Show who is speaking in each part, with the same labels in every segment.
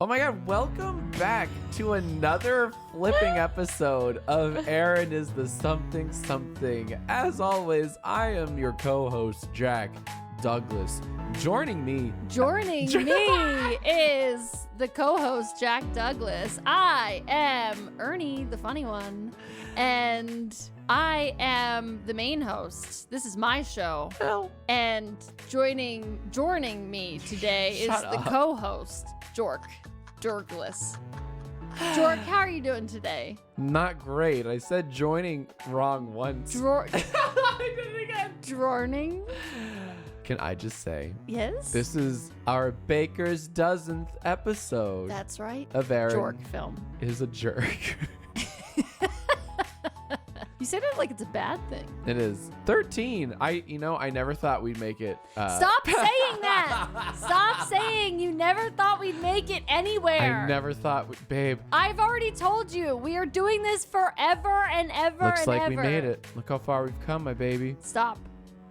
Speaker 1: Oh my god, welcome back to another flipping episode of Erin is the Something Something. As always, I am your co-host, Jack Douglas. Joining me
Speaker 2: is the co-host, Jack Douglas. I am Ernie, the funny one, and I am the main host. This is my show.
Speaker 1: Hell.
Speaker 2: And joining me today is the co-host, Jorkless. Jork, how are you doing today?
Speaker 1: Not great. I said joining wrong once.
Speaker 2: I
Speaker 1: did it again.
Speaker 2: Jorning?
Speaker 1: Can I just say,
Speaker 2: Yes?
Speaker 1: this is our Baker's dozenth episode.
Speaker 2: That's right.
Speaker 1: Of Erin
Speaker 2: Jork film.
Speaker 1: is a jerk.
Speaker 2: You said it like it's a bad thing.
Speaker 1: It is 13. I never thought we'd make it.
Speaker 2: Stop saying that. Stop saying you never thought we'd make it anywhere.
Speaker 1: I never thought, babe.
Speaker 2: I've already told you we are doing this forever and ever
Speaker 1: Looks
Speaker 2: and
Speaker 1: like
Speaker 2: ever.
Speaker 1: we made it. Look how far we've come, my baby.
Speaker 2: Stop.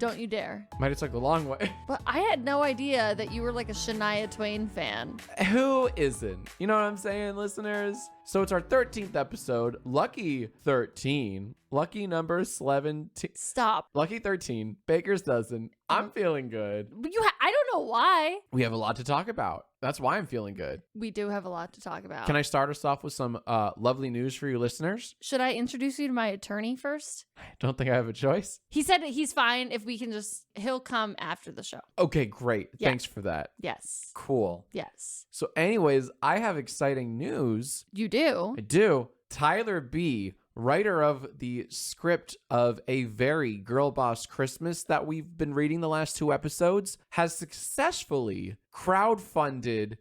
Speaker 2: Don't you dare.
Speaker 1: Might have took a long way.
Speaker 2: But I had no idea that you were like a Shania Twain fan.
Speaker 1: Who isn't? You know what I'm saying, listeners? So it's our 13th episode. Lucky 13. Lucky number 17.
Speaker 2: Stop.
Speaker 1: Lucky 13. Baker's dozen. I'm feeling good.
Speaker 2: But I don't know why.
Speaker 1: We have a lot to talk about. That's why I'm feeling good.
Speaker 2: We do have a lot to talk about.
Speaker 1: Can I start us off with some lovely news for you listeners?
Speaker 2: Should I introduce you to my attorney first?
Speaker 1: I don't think I have a choice.
Speaker 2: He said that he's fine if we can he'll come after the show.
Speaker 1: Okay, great.
Speaker 2: Yeah.
Speaker 1: Thanks for that.
Speaker 2: Yes.
Speaker 1: Cool.
Speaker 2: Yes.
Speaker 1: So anyways, I have exciting news.
Speaker 2: You do?
Speaker 1: I do. Tyler B., writer of the script of A Very Girlboss Christmas that we've been reading the last 2 episodes, has successfully crowdfunded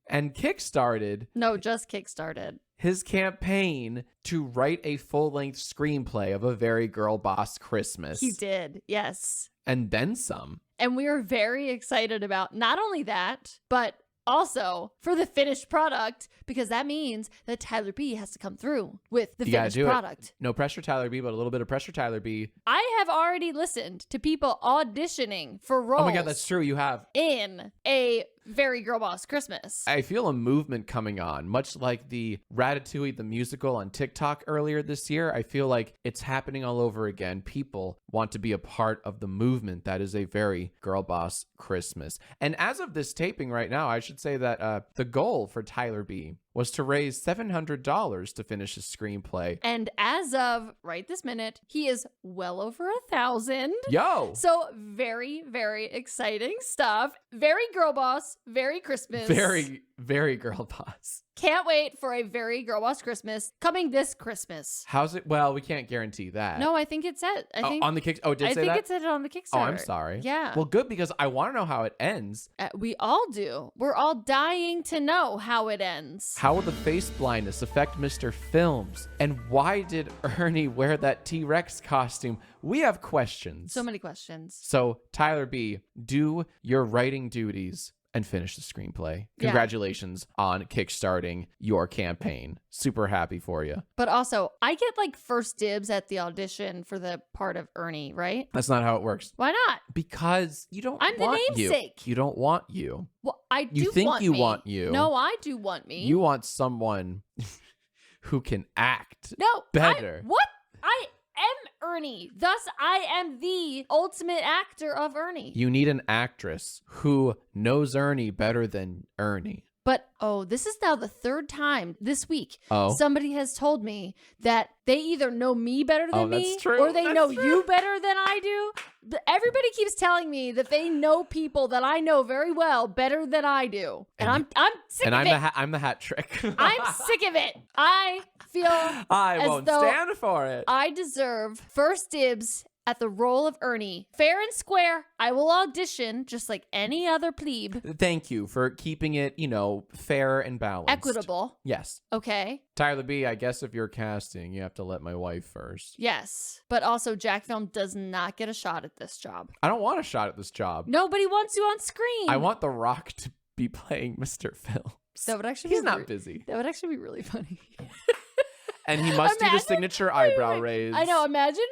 Speaker 1: and kickstarted
Speaker 2: No, just kickstarted.
Speaker 1: his campaign to write a full-length screenplay of A Very Girlboss Christmas.
Speaker 2: He did, yes.
Speaker 1: And then some.
Speaker 2: And we are very excited about not only that, but also for the finished product, because that means that Tyler B has to come through with the finished product.
Speaker 1: No pressure, Tyler B, but a little bit of pressure, Tyler B.
Speaker 2: I have already listened to people auditioning for roles.
Speaker 1: Oh my God, that's true. You have.
Speaker 2: In A Very Girlboss Christmas.
Speaker 1: I feel a movement coming on, much like the Ratatouille the musical on TikTok earlier this year. I feel like it's happening all over again. People want to be a part of the movement that is A Very Girlboss Christmas. And as of this taping right now, I should say that the goal for Tyler B was to raise $700 to finish his screenplay.
Speaker 2: And as of right this minute, he is well over 1,000.
Speaker 1: Yo!
Speaker 2: So very, very exciting stuff. Very Girlboss, very Christmas.
Speaker 1: Very, very girl boss.
Speaker 2: Can't wait for a Very Girlboss Christmas coming this Christmas.
Speaker 1: How's it? Well, we can't guarantee that.
Speaker 2: No, I think it's it.
Speaker 1: On the kick. Oh, did it say that?
Speaker 2: I think it said it on the Kickstarter.
Speaker 1: Oh, I'm sorry.
Speaker 2: Yeah.
Speaker 1: Well, good, because I want to know how it ends.
Speaker 2: We all do. We're all dying to know how it ends.
Speaker 1: How will the face blindness affect Mr. Films? And why did Ernie wear that T-Rex costume? We have questions.
Speaker 2: So many questions.
Speaker 1: So, Tyler B., do your writing duties and finish the screenplay. Congratulations on kickstarting your campaign. Super happy for you.
Speaker 2: But also, I get like first dibs at the audition for the part of Ernie, right?
Speaker 1: That's not how it works.
Speaker 2: Why not?
Speaker 1: Because you don't
Speaker 2: I'm
Speaker 1: want
Speaker 2: the namesake.
Speaker 1: You don't want you.
Speaker 2: Well, I do
Speaker 1: You think
Speaker 2: want
Speaker 1: you
Speaker 2: me.
Speaker 1: want you.
Speaker 2: No, I do want me.
Speaker 1: You want someone who can act better.
Speaker 2: What? I am Ernie. Thus, I am the ultimate actor of Ernie.
Speaker 1: You need an actress who knows Ernie better than Ernie.
Speaker 2: But, this is now the 3rd time this week
Speaker 1: Oh.
Speaker 2: somebody has told me that they either know me better than me
Speaker 1: that's true.
Speaker 2: or they
Speaker 1: That's
Speaker 2: know
Speaker 1: true.
Speaker 2: you better than I do. Everybody keeps telling me that they know people that I know very well better than I do. And I'm sick
Speaker 1: And
Speaker 2: of it.
Speaker 1: I'm the hat trick.
Speaker 2: I'm sick of it. I feel
Speaker 1: I
Speaker 2: as
Speaker 1: won't
Speaker 2: though
Speaker 1: stand for it.
Speaker 2: I deserve first dibs at the role of Ernie. Fair and square, I will audition just like any other plebe.
Speaker 1: Thank you for keeping it, fair and balanced.
Speaker 2: Equitable.
Speaker 1: Yes.
Speaker 2: Okay.
Speaker 1: Tyler B., I guess if you're casting, you have to let my wife first.
Speaker 2: Yes. But also, Jack Film does not get a shot at this job.
Speaker 1: I don't want a shot at this job.
Speaker 2: Nobody wants you on screen.
Speaker 1: I want The Rock to be playing Mr. Films.
Speaker 2: That would actually
Speaker 1: He's not busy.
Speaker 2: That would actually be really funny.
Speaker 1: And he must do the signature eyebrow raise.
Speaker 2: I know. Imagine.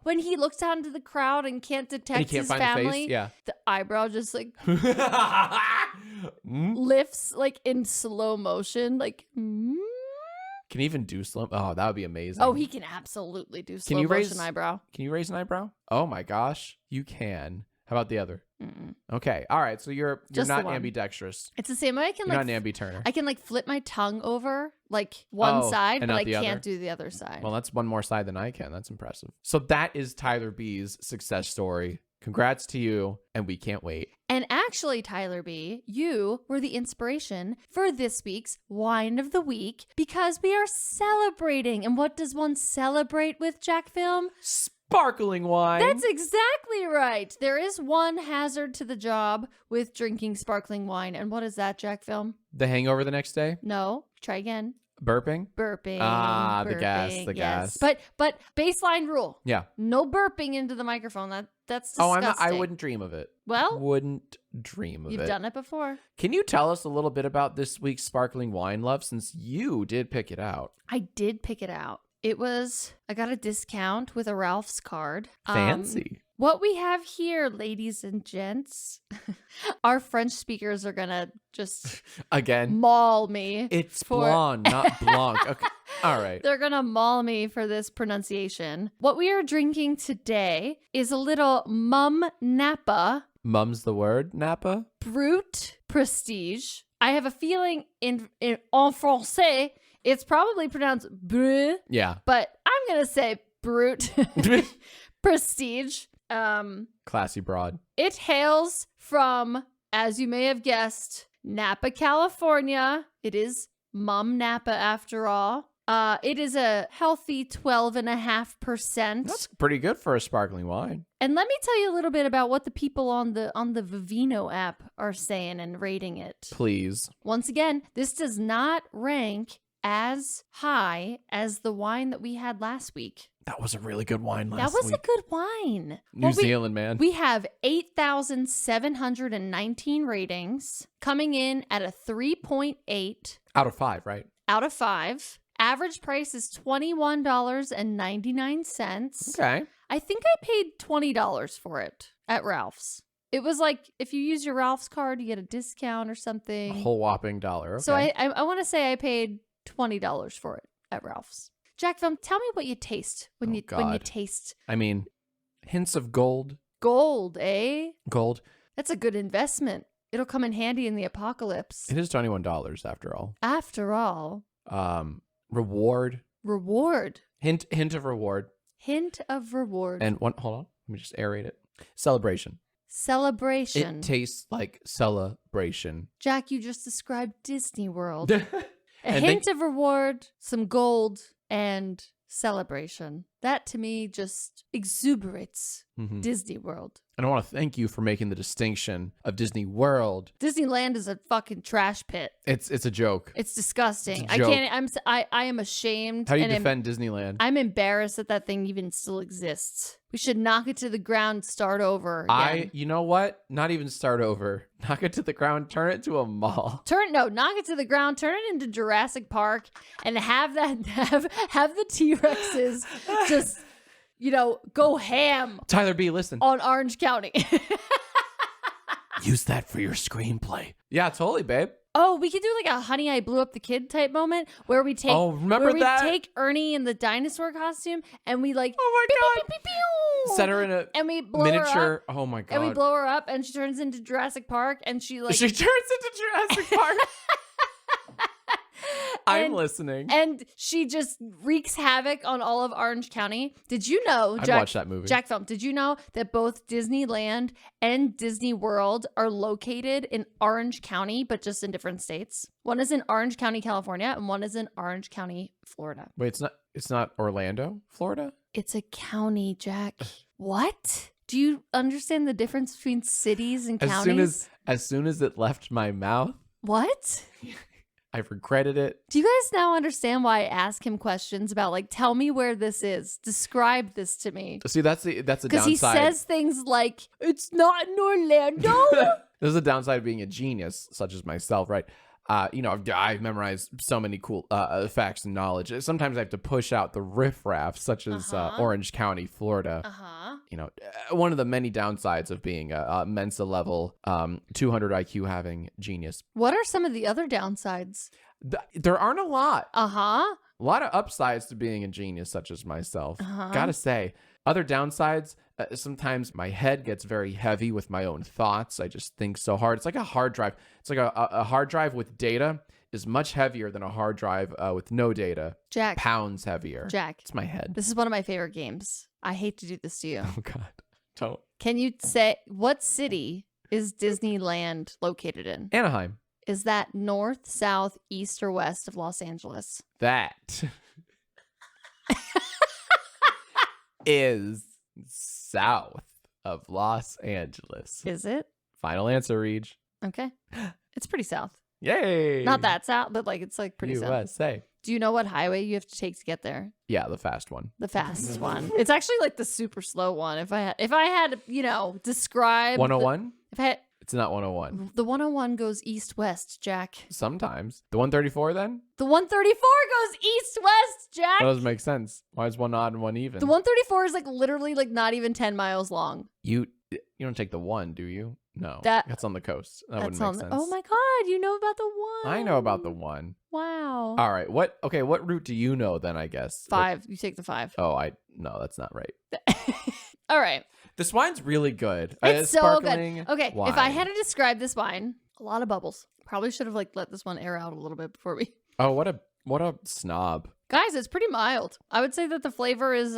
Speaker 2: When he looks out into the crowd and can't detect
Speaker 1: And he can't
Speaker 2: his
Speaker 1: find
Speaker 2: family.
Speaker 1: the face. Yeah.
Speaker 2: The eyebrow just like. lifts like in slow motion, like.
Speaker 1: Can he even do slow? Oh, that would be amazing.
Speaker 2: Oh, he can absolutely do slow motion eyebrow.
Speaker 1: Can you raise an eyebrow? Oh my gosh, you can. How about the other?
Speaker 2: Mm-mm.
Speaker 1: Okay, all right. So you're
Speaker 2: Just
Speaker 1: not
Speaker 2: the one.
Speaker 1: ambidextrous.
Speaker 2: It's the same way I can
Speaker 1: You're
Speaker 2: like
Speaker 1: not an ambi-turner.
Speaker 2: I can like flip my tongue over like one side,
Speaker 1: and
Speaker 2: but
Speaker 1: not
Speaker 2: I
Speaker 1: the
Speaker 2: can't
Speaker 1: other?
Speaker 2: do the other side.
Speaker 1: Well, that's one more side than I can. That's impressive. So that is Tyler B's success story. Congrats to you, and we can't wait.
Speaker 2: And actually, Tyler B., you were the inspiration for this week's Wine of the Week because we are celebrating. And what does one celebrate with, Jack Film?
Speaker 1: Sparkling wine.
Speaker 2: That's exactly right. There is one hazard to the job with drinking sparkling wine. And what is that, Jack Film?
Speaker 1: The hangover the next day?
Speaker 2: No, try again.
Speaker 1: Burping?
Speaker 2: Burping.
Speaker 1: The gas,
Speaker 2: yes.
Speaker 1: gas.
Speaker 2: But baseline rule.
Speaker 1: Yeah.
Speaker 2: No burping into the microphone. That's disgusting.
Speaker 1: I wouldn't dream of it.
Speaker 2: Well,
Speaker 1: wouldn't dream of it.
Speaker 2: you've done it before.
Speaker 1: Can you tell us a little bit about this week's sparkling wine, love, since you did pick it out?
Speaker 2: I did pick it out. I got a discount with a Ralph's card.
Speaker 1: Fancy.
Speaker 2: What we have here, ladies and gents, our French speakers are gonna just
Speaker 1: Again,
Speaker 2: maul me.
Speaker 1: it's blonde, not blanc. Okay. All right.
Speaker 2: They're gonna maul me for this pronunciation. What we are drinking today is a little Mum Napa
Speaker 1: Mum's the word, Napa?
Speaker 2: Brut Prestige. I have a feeling in français, it's probably pronounced Brut,
Speaker 1: Yeah.
Speaker 2: but I'm gonna say Brut Prestige.
Speaker 1: Classy broad.
Speaker 2: It hails from, as you may have guessed, Napa, California. It is Mum Napa after all. It is a healthy 12.5%.
Speaker 1: That's pretty good for a sparkling wine.
Speaker 2: And let me tell you a little bit about what the people on the Vivino app are saying and rating it.
Speaker 1: Please.
Speaker 2: Once again, this does not rank as high as the wine that we had last week.
Speaker 1: That was a really good wine last
Speaker 2: That was
Speaker 1: week.
Speaker 2: a good wine.
Speaker 1: New Zealand, man.
Speaker 2: We have 8,719 ratings, coming in at a 3.8
Speaker 1: Out of 5, right?
Speaker 2: out of 5. Average price is $21.99.
Speaker 1: Okay.
Speaker 2: I think I paid $20 for it at Ralph's. It was like if you use your Ralph's card, you get a discount or
Speaker 1: A
Speaker 2: something.
Speaker 1: whole whopping $1. Okay.
Speaker 2: So I want to say I paid $20 for it at Ralph's. Jack Film, tell me what you taste when you taste
Speaker 1: I mean, hints of gold.
Speaker 2: gold, eh?
Speaker 1: Gold.
Speaker 2: That's a good investment. It'll come in handy in the apocalypse.
Speaker 1: It is $21 after all.
Speaker 2: After all,
Speaker 1: Reward.
Speaker 2: reward.
Speaker 1: Hint of reward.
Speaker 2: Hint of reward.
Speaker 1: And hold on. Let me just aerate it. Celebration.
Speaker 2: Celebration.
Speaker 1: It tastes like celebration.
Speaker 2: Jack, you just described Disney World. A
Speaker 1: And
Speaker 2: hint of reward, some gold, and celebration. That to me just exuberates
Speaker 1: Mhm.
Speaker 2: Disney World.
Speaker 1: And I want to thank you for making the distinction of Disney World.
Speaker 2: Disneyland is a fucking trash pit.
Speaker 1: It's a joke.
Speaker 2: It's disgusting.
Speaker 1: It's a joke.
Speaker 2: I am ashamed.
Speaker 1: How do you
Speaker 2: and
Speaker 1: defend Disneyland?
Speaker 2: I'm embarrassed that that thing even still exists. We should knock it to the ground, start over again.
Speaker 1: You know what? Not even start over. Knock it to the ground, turn it to a mall.
Speaker 2: Knock it to the ground, turn it into Jurassic Park, and have the T-Rexes just, go ham
Speaker 1: Tyler B, listen.
Speaker 2: on Orange County.
Speaker 1: Use that for your screenplay. Yeah, totally, babe.
Speaker 2: Oh, we could do like a Honey, I Blew Up the Kid type moment where we take
Speaker 1: remember that?
Speaker 2: we take Ernie in the dinosaur costume and we like
Speaker 1: Oh my God.
Speaker 2: pew, pew, pew,
Speaker 1: Set her in a
Speaker 2: and we blow her
Speaker 1: miniature.
Speaker 2: up,
Speaker 1: Oh my God.
Speaker 2: and we blow her up and she turns into Jurassic Park and she like
Speaker 1: She turns into Jurassic Park. I'm
Speaker 2: And-
Speaker 1: listening.
Speaker 2: and she just wreaks havoc on all of Orange County. Did you know,
Speaker 1: I'd
Speaker 2: Jack,
Speaker 1: watch that movie.
Speaker 2: Jack Film, did you know that both Disneyland and Disney World are located in Orange County, but just in different states? One is in Orange County, California, and one is in Orange County, Florida.
Speaker 1: Wait, it's not Orlando, Florida?
Speaker 2: It's a county, Jack. What? Do you understand the difference between cities and counties?
Speaker 1: As soon as it left my mouth,
Speaker 2: What?
Speaker 1: I regretted it.
Speaker 2: Do you guys now understand why I ask him questions about like, tell me where this is, describe this to me?
Speaker 1: See, that's the
Speaker 2: Because
Speaker 1: downside.
Speaker 2: he says things like, it's not in Orlando.
Speaker 1: There's a downside of being a genius, such as myself, right? I've memorized so many cool facts and knowledge. Sometimes I have to push out the riffraff, such as Orange County, Florida. One of the many downsides of being a Mensa level 200 IQ having genius.
Speaker 2: What are some of the other downsides?
Speaker 1: There aren't a lot.
Speaker 2: A
Speaker 1: lot of upsides to being a genius such as myself. Gotta say. Other downsides, sometimes my head gets very heavy with my own thoughts. I just think so hard. It's like a hard drive. It's like a hard drive with data is much heavier than a hard drive with no data.
Speaker 2: Jack.
Speaker 1: Pounds heavier.
Speaker 2: Jack.
Speaker 1: It's my head.
Speaker 2: This is one of my favorite games. I hate to do this to you.
Speaker 1: Oh, God. Don't.
Speaker 2: Can you say, what city is Disneyland located in?
Speaker 1: Anaheim.
Speaker 2: Is that north, south, east, or west of Los Angeles?
Speaker 1: That is south of Los Angeles.
Speaker 2: Is it?
Speaker 1: Final answer, Reej.
Speaker 2: Okay. It's pretty south.
Speaker 1: Yay.
Speaker 2: Not that south, but like it's like pretty south.
Speaker 1: USA.
Speaker 2: Do you know what highway you have to take to get there?
Speaker 1: Yeah, the fast one.
Speaker 2: The fastest one. It's actually like the super slow one. If I had, describe
Speaker 1: 101?
Speaker 2: If I had,
Speaker 1: it's not 101.
Speaker 2: The 101 goes east-west, Jack.
Speaker 1: Sometimes. The 134 then?
Speaker 2: The 134 goes east-west, Jack.
Speaker 1: That doesn't make sense. Why is one odd and one even?
Speaker 2: The 134 is like literally like not even 10 miles long.
Speaker 1: You don't take the one, do you? No. That's on the coast. That wouldn't make sense.
Speaker 2: Oh my God, you know about the one.
Speaker 1: I know about the one.
Speaker 2: Wow.
Speaker 1: All right. What route do you know then, I guess?
Speaker 2: 5. You take the 5.
Speaker 1: Oh, no, that's not right.
Speaker 2: All right.
Speaker 1: This wine's really good.
Speaker 2: It's so good. Okay,
Speaker 1: wine.
Speaker 2: If I had to describe this wine, a lot of bubbles. Probably should have let this one air out a little bit before we.
Speaker 1: Oh, what a snob.
Speaker 2: Guys, it's pretty mild. I would say that the flavor is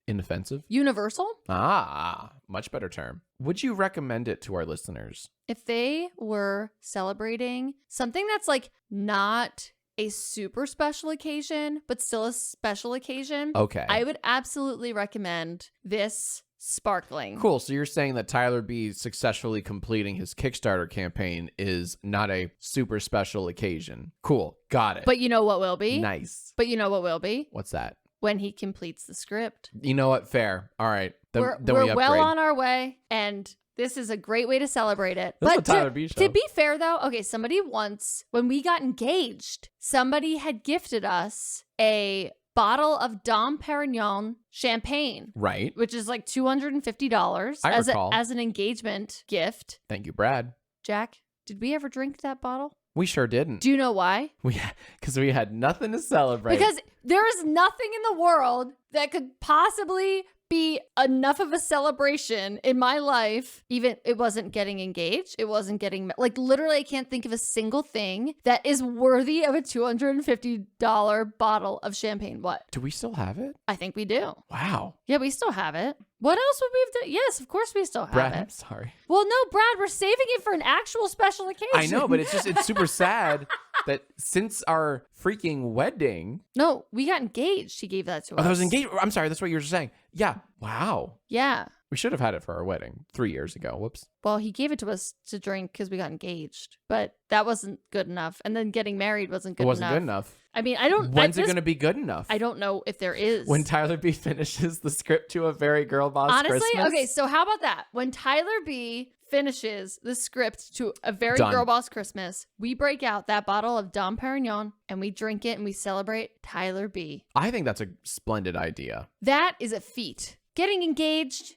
Speaker 1: inoffensive.
Speaker 2: Universal.
Speaker 1: Much better term. Would you recommend it to our listeners?
Speaker 2: If they were celebrating something that's like not a super special occasion, but still a special occasion.
Speaker 1: Okay.
Speaker 2: I would absolutely recommend this sparkling.
Speaker 1: Cool. So you're saying that Tyler B successfully completing his Kickstarter campaign is not a super special occasion. Cool. Got it.
Speaker 2: But you know what will be?
Speaker 1: Nice.
Speaker 2: But you know what will be?
Speaker 1: What's that?
Speaker 2: When he completes the script.
Speaker 1: You know what? Fair. All right. Then
Speaker 2: we're well on our way, and this is a great way to celebrate it.
Speaker 1: This is
Speaker 2: but
Speaker 1: a Tyler B show.
Speaker 2: To be fair, though, okay, somebody once, when we got engaged, somebody had gifted us a bottle of Dom Perignon champagne.
Speaker 1: Right.
Speaker 2: Which is like $250 as an engagement gift.
Speaker 1: Thank you, Brad.
Speaker 2: Jack, did we ever drink that bottle?
Speaker 1: We sure didn't.
Speaker 2: Do you know why?
Speaker 1: Because we had nothing to celebrate.
Speaker 2: Because there is nothing in the world that could possibly be enough of a celebration in my life. Even it wasn't getting engaged. It wasn't getting like literally I can't think of a single thing that is worthy of a $250 bottle of champagne. What?
Speaker 1: Do we still have it?
Speaker 2: I think we do.
Speaker 1: Wow.
Speaker 2: Yeah, we still have it. What else would we have done? Yes, of course we still have
Speaker 1: Brad,
Speaker 2: it.
Speaker 1: I'm sorry.
Speaker 2: Well, no, Brad, we're saving it for an actual special occasion.
Speaker 1: I know, but it's super sad that since our freaking wedding.
Speaker 2: No, we got engaged. He gave that to us.
Speaker 1: Oh, that was engaged. I'm sorry. That's what you were saying. Yeah. Wow.
Speaker 2: Yeah.
Speaker 1: We should have had it for our wedding 3 years ago. Whoops.
Speaker 2: Well, he gave it to us to drink because we got engaged, but that wasn't good enough. And then getting married wasn't good enough.
Speaker 1: It wasn't good enough.
Speaker 2: I mean, I don't.
Speaker 1: When's it going to be good enough?
Speaker 2: I don't know if there is.
Speaker 1: When Tyler B finishes the script to A Very Girlboss Christmas.
Speaker 2: Honestly, okay. So how about that? When Tyler B finishes the script to A Very Girlboss Christmas, we break out that bottle of Dom Perignon and we drink it and we celebrate Tyler B.
Speaker 1: I think that's a splendid idea.
Speaker 2: That is a feat. Getting engaged,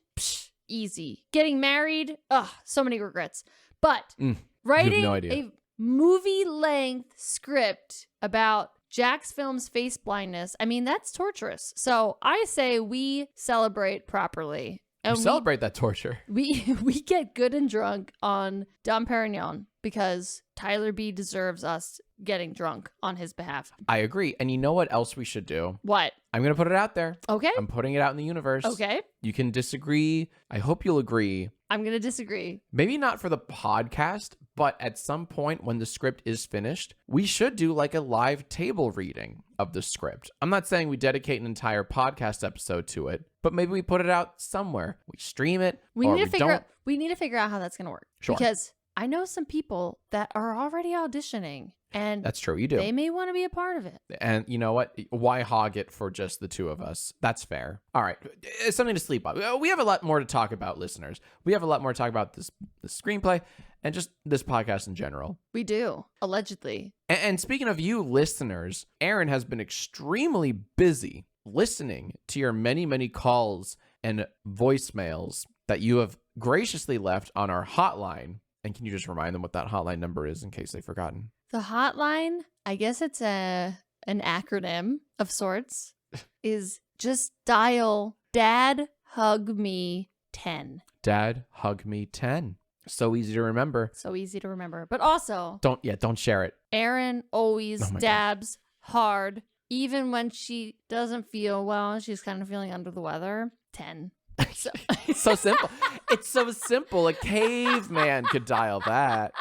Speaker 2: easy. Getting married, so many regrets. But writing a movie-length script about Jack's film's face blindness, I mean, that's torturous. So I say we celebrate properly. And
Speaker 1: we celebrate that torture.
Speaker 2: We get good and drunk on Dom Perignon because Tyler B deserves us getting drunk on his behalf.
Speaker 1: I agree. And you know what else we should do?
Speaker 2: What?
Speaker 1: I'm going to put it out there.
Speaker 2: Okay.
Speaker 1: I'm putting it out in the universe.
Speaker 2: Okay.
Speaker 1: You can disagree. I hope you'll agree.
Speaker 2: I'm going to disagree.
Speaker 1: Maybe not for the podcast, but at some point when the script is finished, we should do like a live table reading of the script. I'm not saying we dedicate an entire podcast episode to it, but maybe we put it out somewhere. We stream it.
Speaker 2: We need to figure out how that's going to work.
Speaker 1: Sure.
Speaker 2: Because I know some people that are already auditioning, and
Speaker 1: That's true. You do.
Speaker 2: they may want to be a part of it.
Speaker 1: And you know what? Why hog it for just the two of us? That's fair. All right. It's something to sleep on. We have a lot more to talk about, listeners. We have a lot more to talk about this screenplay and just this podcast in general.
Speaker 2: We do, allegedly.
Speaker 1: And speaking of you listeners, Erin has been extremely busy listening to your many, many calls and voicemails that you have graciously left on our hotline. And can you just remind them what that hotline number is in case they've forgotten?
Speaker 2: The hotline, I guess it's an acronym of sorts, is just dial Dad Hug Me 10.
Speaker 1: Dad Hug Me 10. So easy to remember.
Speaker 2: So easy to remember. But also,
Speaker 1: don't share it.
Speaker 2: Erin always
Speaker 1: Oh my
Speaker 2: dabs hard, even when she doesn't feel well. She's kind of feeling under the weather. 10. So,
Speaker 1: It's so simple. It's so simple. A caveman could dial that.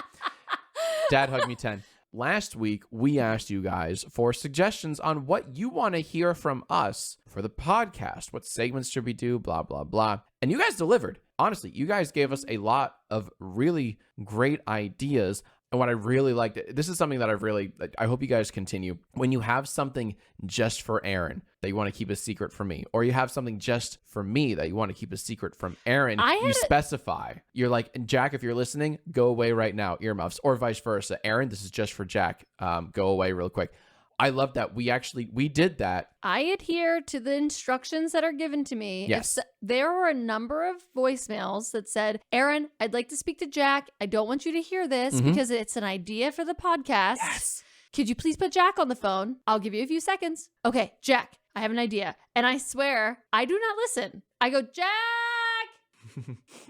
Speaker 1: Dad Hug Me 10. Last week, we asked you guys for suggestions on what you want to hear from us for the podcast. What segments should we do? Blah, blah, blah. And you guys delivered. Honestly, you guys gave us a lot of really great ideas. And what I really liked, this is something that I hope you guys continue. When you have something just for Erin that you want to keep a secret from me, or you have something just for me that you want to keep a secret from Erin, you specify. You're like, Jack, if you're listening, go away right now, earmuffs, or vice versa. Erin, this is just for Jack. Go away real quick. I love that. We did that.
Speaker 2: I adhere to the instructions that are given to me.
Speaker 1: Yes.
Speaker 2: There were a number of voicemails that said, Erin, I'd like to speak to Jack. I don't want you to hear this because it's an idea for the podcast.
Speaker 1: Yes.
Speaker 2: Could you please put Jack on the phone? I'll give you a few seconds. Okay, Jack, I have an idea. And I swear, I do not listen. I go, Jack,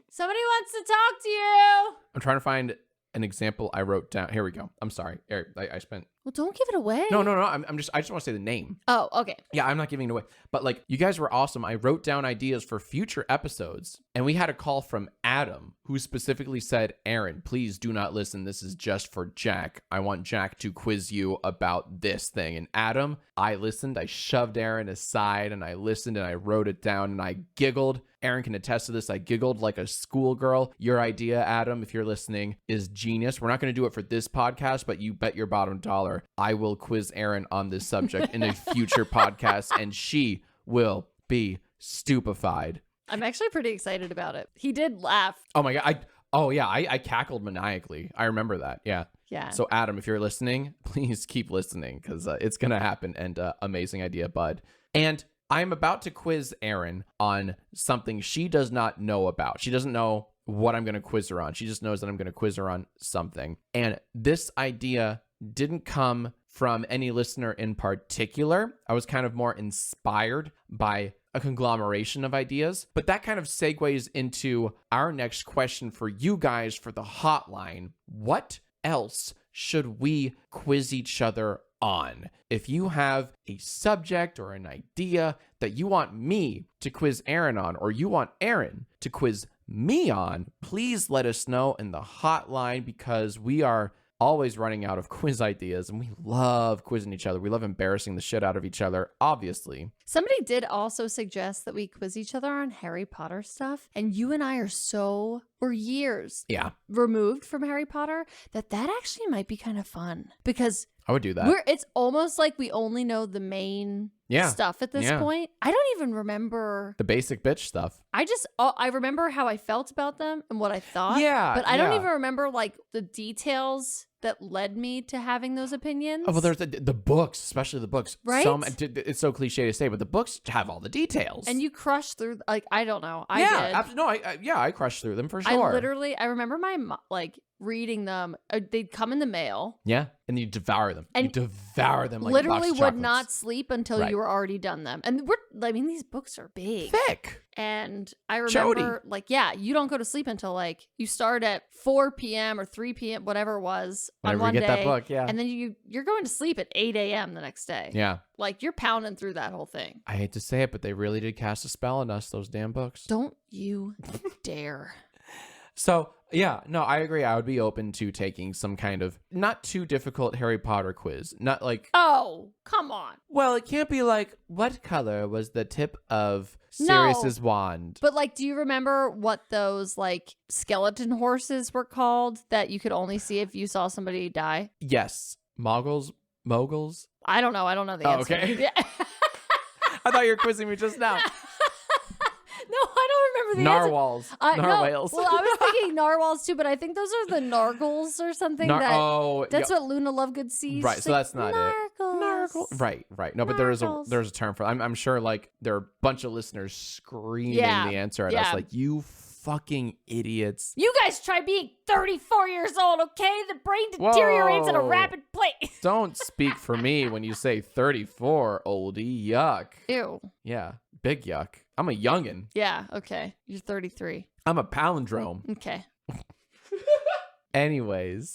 Speaker 2: somebody wants to talk to you.
Speaker 1: I'm trying to find an example I wrote down. Here we go. I'm sorry. Eric, I spent.
Speaker 2: Well, don't give it away.
Speaker 1: No. I just want to say the name.
Speaker 2: Oh, okay.
Speaker 1: Yeah, I'm not giving it away. But like, you guys were awesome. I wrote down ideas for future episodes, and we had a call from Adam, who specifically said, Erin, please do not listen. This is just for Jack. I want Jack to quiz you about this thing. And Adam, I listened. I shoved Erin aside, and I listened, and I wrote it down, and I giggled. Erin can attest to this. I giggled like a schoolgirl. Your idea, Adam, if you're listening, is genius. We're not going to do it for this podcast, but you bet your bottom dollar I will quiz Erin on this subject in a future podcast, and she will be stupefied.
Speaker 2: I'm actually pretty excited about it. He did laugh.
Speaker 1: Oh my God. I cackled maniacally. I remember that. Yeah.
Speaker 2: Yeah.
Speaker 1: So Adam, if you're listening, please keep listening because it's going to happen. And amazing idea, bud. And I'm about to quiz Erin on something she does not know about. She doesn't know what I'm going to quiz her on. She just knows that I'm going to quiz her on something. And this idea didn't come from any listener in particular. I was kind of more inspired by a conglomeration of ideas, but that kind of segues into our next question for you guys for the hotline. What else should we quiz each other on? If you have a subject or an idea that you want me to quiz Erin on, or you want Erin to quiz me on, please let us know in the hotline because we are always running out of quiz ideas and we love quizzing each other. We love embarrassing the shit out of each other, obviously.
Speaker 2: Somebody did also suggest that we quiz each other on Harry Potter stuff. And you and I are we're years removed from Harry Potter that actually might be kind of fun because
Speaker 1: I would do that.
Speaker 2: It's almost like we only know the main stuff at this point. I don't even remember
Speaker 1: the basic bitch stuff.
Speaker 2: I remember how I felt about them and what I thought.
Speaker 1: Yeah.
Speaker 2: But I don't even remember like the details that led me to having those opinions.
Speaker 1: Oh, well, there's the books, especially the books.
Speaker 2: Right?
Speaker 1: It's so cliche to say, but the books have all the details.
Speaker 2: And you crush through, like, I don't know. I did.
Speaker 1: I crushed through them for sure.
Speaker 2: I remember my reading them. They'd come in the mail.
Speaker 1: Yeah. And you devour them. And you devour them like
Speaker 2: literally
Speaker 1: a box of
Speaker 2: would not sleep until you were already done them. And these books are big.
Speaker 1: Thick.
Speaker 2: And I remember, you don't go to sleep until you start at 4 p.m. or 3 p.m., whatever it was,
Speaker 1: whenever
Speaker 2: on one
Speaker 1: you get
Speaker 2: day.
Speaker 1: That book, yeah.
Speaker 2: And then you're going to sleep at 8 a.m. the next day.
Speaker 1: Yeah.
Speaker 2: You're pounding through that whole thing.
Speaker 1: I hate to say it, but they really did cast a spell on us, those damn books.
Speaker 2: Don't you dare.
Speaker 1: So, yeah, no, I agree. I would be open to taking some kind of not too difficult Harry Potter quiz. Not like,
Speaker 2: Oh, come on.
Speaker 1: well, it can't be like, what color was the tip of
Speaker 2: No.
Speaker 1: Sirius's wand?
Speaker 2: But like, do you remember what those like skeleton horses were called that you could only see if you saw somebody die?
Speaker 1: Yes. Moguls?
Speaker 2: I don't know. I don't know the
Speaker 1: Oh,
Speaker 2: answer.
Speaker 1: okay.
Speaker 2: Yeah.
Speaker 1: I thought you were quizzing me just now.
Speaker 2: No, I don't remember the answer.
Speaker 1: Narwhals.
Speaker 2: No,
Speaker 1: Narwhals.
Speaker 2: well, I was thinking narwhals too, but I think those are the nargles or something. That's what Luna Lovegood sees.
Speaker 1: Right,
Speaker 2: She's
Speaker 1: so that's not it.
Speaker 2: Nargles.
Speaker 1: Right. No, but
Speaker 2: Nargles.
Speaker 1: there's a term for. I'm sure like there are a bunch of listeners screaming
Speaker 2: Yeah,
Speaker 1: the answer at
Speaker 2: yeah.
Speaker 1: us, like you fucking idiots.
Speaker 2: You guys try being 34 years old, okay? The brain deteriorates at a
Speaker 1: Whoa.
Speaker 2: rapid pace.
Speaker 1: Don't speak for me when you say 34, oldie. Yuck.
Speaker 2: Ew.
Speaker 1: Yeah, big yuck. I'm a youngin'.
Speaker 2: Yeah, okay. You're 33.
Speaker 1: I'm a palindrome.
Speaker 2: Okay.
Speaker 1: Anyways,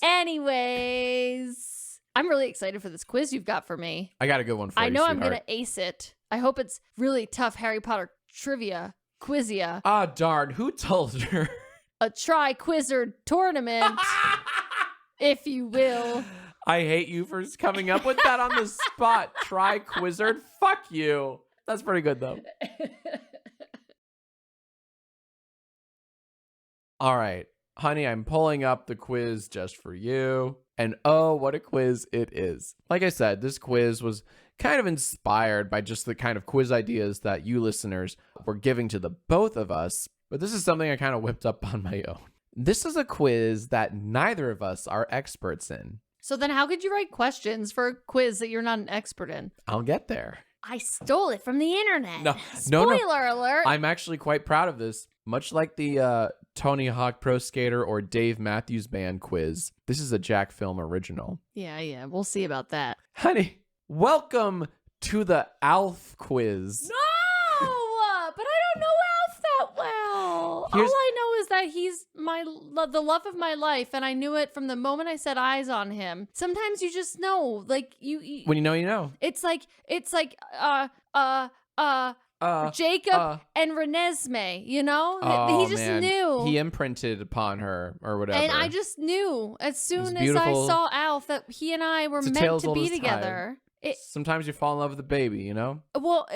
Speaker 2: I'm really excited for this quiz you've got for me.
Speaker 1: I got a good one for you,
Speaker 2: I know I'm
Speaker 1: sweetheart.
Speaker 2: going to ace it. I hope it's really tough Harry Potter trivia, quizia,
Speaker 1: Ah, darn. Who told her?
Speaker 2: a tri-quizzard tournament, if you will.
Speaker 1: I hate you for coming up with that on the spot. Try Quizzard. Fuck you. That's pretty good, though. All right. Honey, I'm pulling up the quiz just for you. And oh, what a quiz it is. Like I said, this quiz was kind of inspired by just the kind of quiz ideas that you listeners were giving to the both of us. But this is something I kind of whipped up on my own. This is a quiz that neither of us are experts in.
Speaker 2: So then how could you write questions for a quiz that you're not an expert in?
Speaker 1: I'll get there.
Speaker 2: I stole it from the internet.
Speaker 1: No.
Speaker 2: Spoiler alert.
Speaker 1: I'm actually quite proud of this. Much like the Tony Hawk Pro Skater or Dave Matthews Band quiz, this is a Jack Film original.
Speaker 2: Yeah. We'll see about that.
Speaker 1: Honey, welcome to the ALF quiz.
Speaker 2: No! But I don't know Alf that well. All I know is that he's the love of my life, and I knew it from the moment I set eyes on him. Sometimes you just know, like you
Speaker 1: When you know, you know.
Speaker 2: It's like Jacob and Renesmee, you know?
Speaker 1: Oh,
Speaker 2: he just
Speaker 1: man.
Speaker 2: knew.
Speaker 1: He imprinted upon her or whatever.
Speaker 2: And I just knew as soon as I
Speaker 1: beautiful.
Speaker 2: saw Alf that he and I were
Speaker 1: It's a
Speaker 2: meant
Speaker 1: tale's
Speaker 2: to
Speaker 1: old
Speaker 2: be
Speaker 1: as time.
Speaker 2: together.
Speaker 1: Sometimes you fall in love with a baby, you know?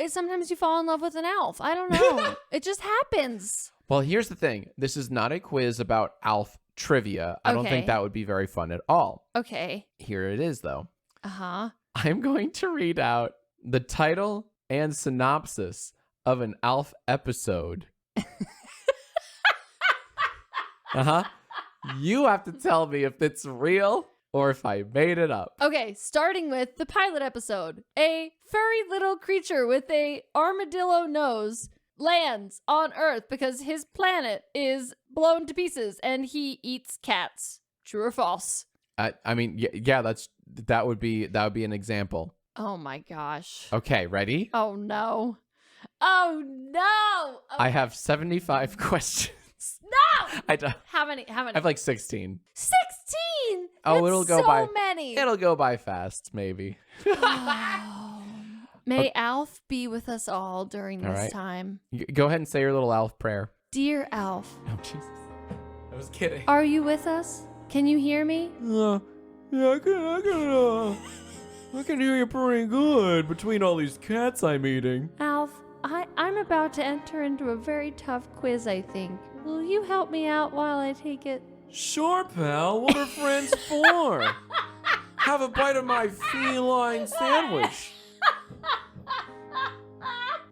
Speaker 2: Sometimes you fall in love with an elf. I don't know. It just happens.
Speaker 1: Well, here's the thing. This is not a quiz about ALF trivia. I don't think
Speaker 2: Okay.
Speaker 1: that would be very fun at all.
Speaker 2: Okay.
Speaker 1: Here it is, though.
Speaker 2: Uh-huh.
Speaker 1: I'm going to read out the title and synopsis of an ALF episode. You have to tell me if it's real or if I made it up.
Speaker 2: Okay, starting with the pilot episode. A furry little creature with a armadillo nose lands on Earth because his planet is blown to pieces and he eats cats. True or false?
Speaker 1: I mean, yeah, that would be an example.
Speaker 2: Oh my gosh.
Speaker 1: Okay, ready?
Speaker 2: Oh no. Oh no.
Speaker 1: I have 75 questions.
Speaker 2: No.
Speaker 1: I don't.
Speaker 2: How many?
Speaker 1: I have like 16.
Speaker 2: 16.
Speaker 1: Oh,
Speaker 2: That's
Speaker 1: it'll go
Speaker 2: so
Speaker 1: by.
Speaker 2: many.
Speaker 1: It'll go by fast, maybe.
Speaker 2: May Alf be with us all during
Speaker 1: All
Speaker 2: this
Speaker 1: right.
Speaker 2: time.
Speaker 1: Go ahead and say your little ALF prayer.
Speaker 2: Dear Alf,
Speaker 1: Oh, Jesus. I was kidding.
Speaker 2: are you with us? Can you hear me?
Speaker 1: Yeah, I can hear you pretty good between all these cats I'm eating.
Speaker 2: Alf, I'm about to enter into a very tough quiz, I think. Will you help me out while I take it?
Speaker 1: Sure, pal. What are friends for? Have a bite of my feline sandwich.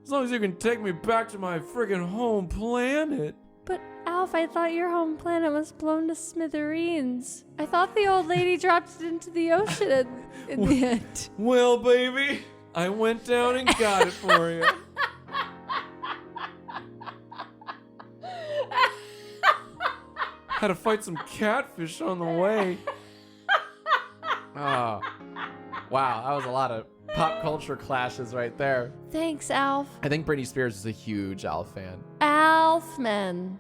Speaker 1: As long as you can take me back to my friggin' home planet.
Speaker 2: But Alf, I thought your home planet was blown to smithereens. I thought the old lady dropped it into the ocean in the end.
Speaker 1: Well, baby, I went down and got it for you. Had to fight some catfish on the way. Oh, wow, that was a lot of pop culture clashes right there.
Speaker 2: Thanks, Alf.
Speaker 1: I think Britney Spears is a huge ALF fan.
Speaker 2: Alfman.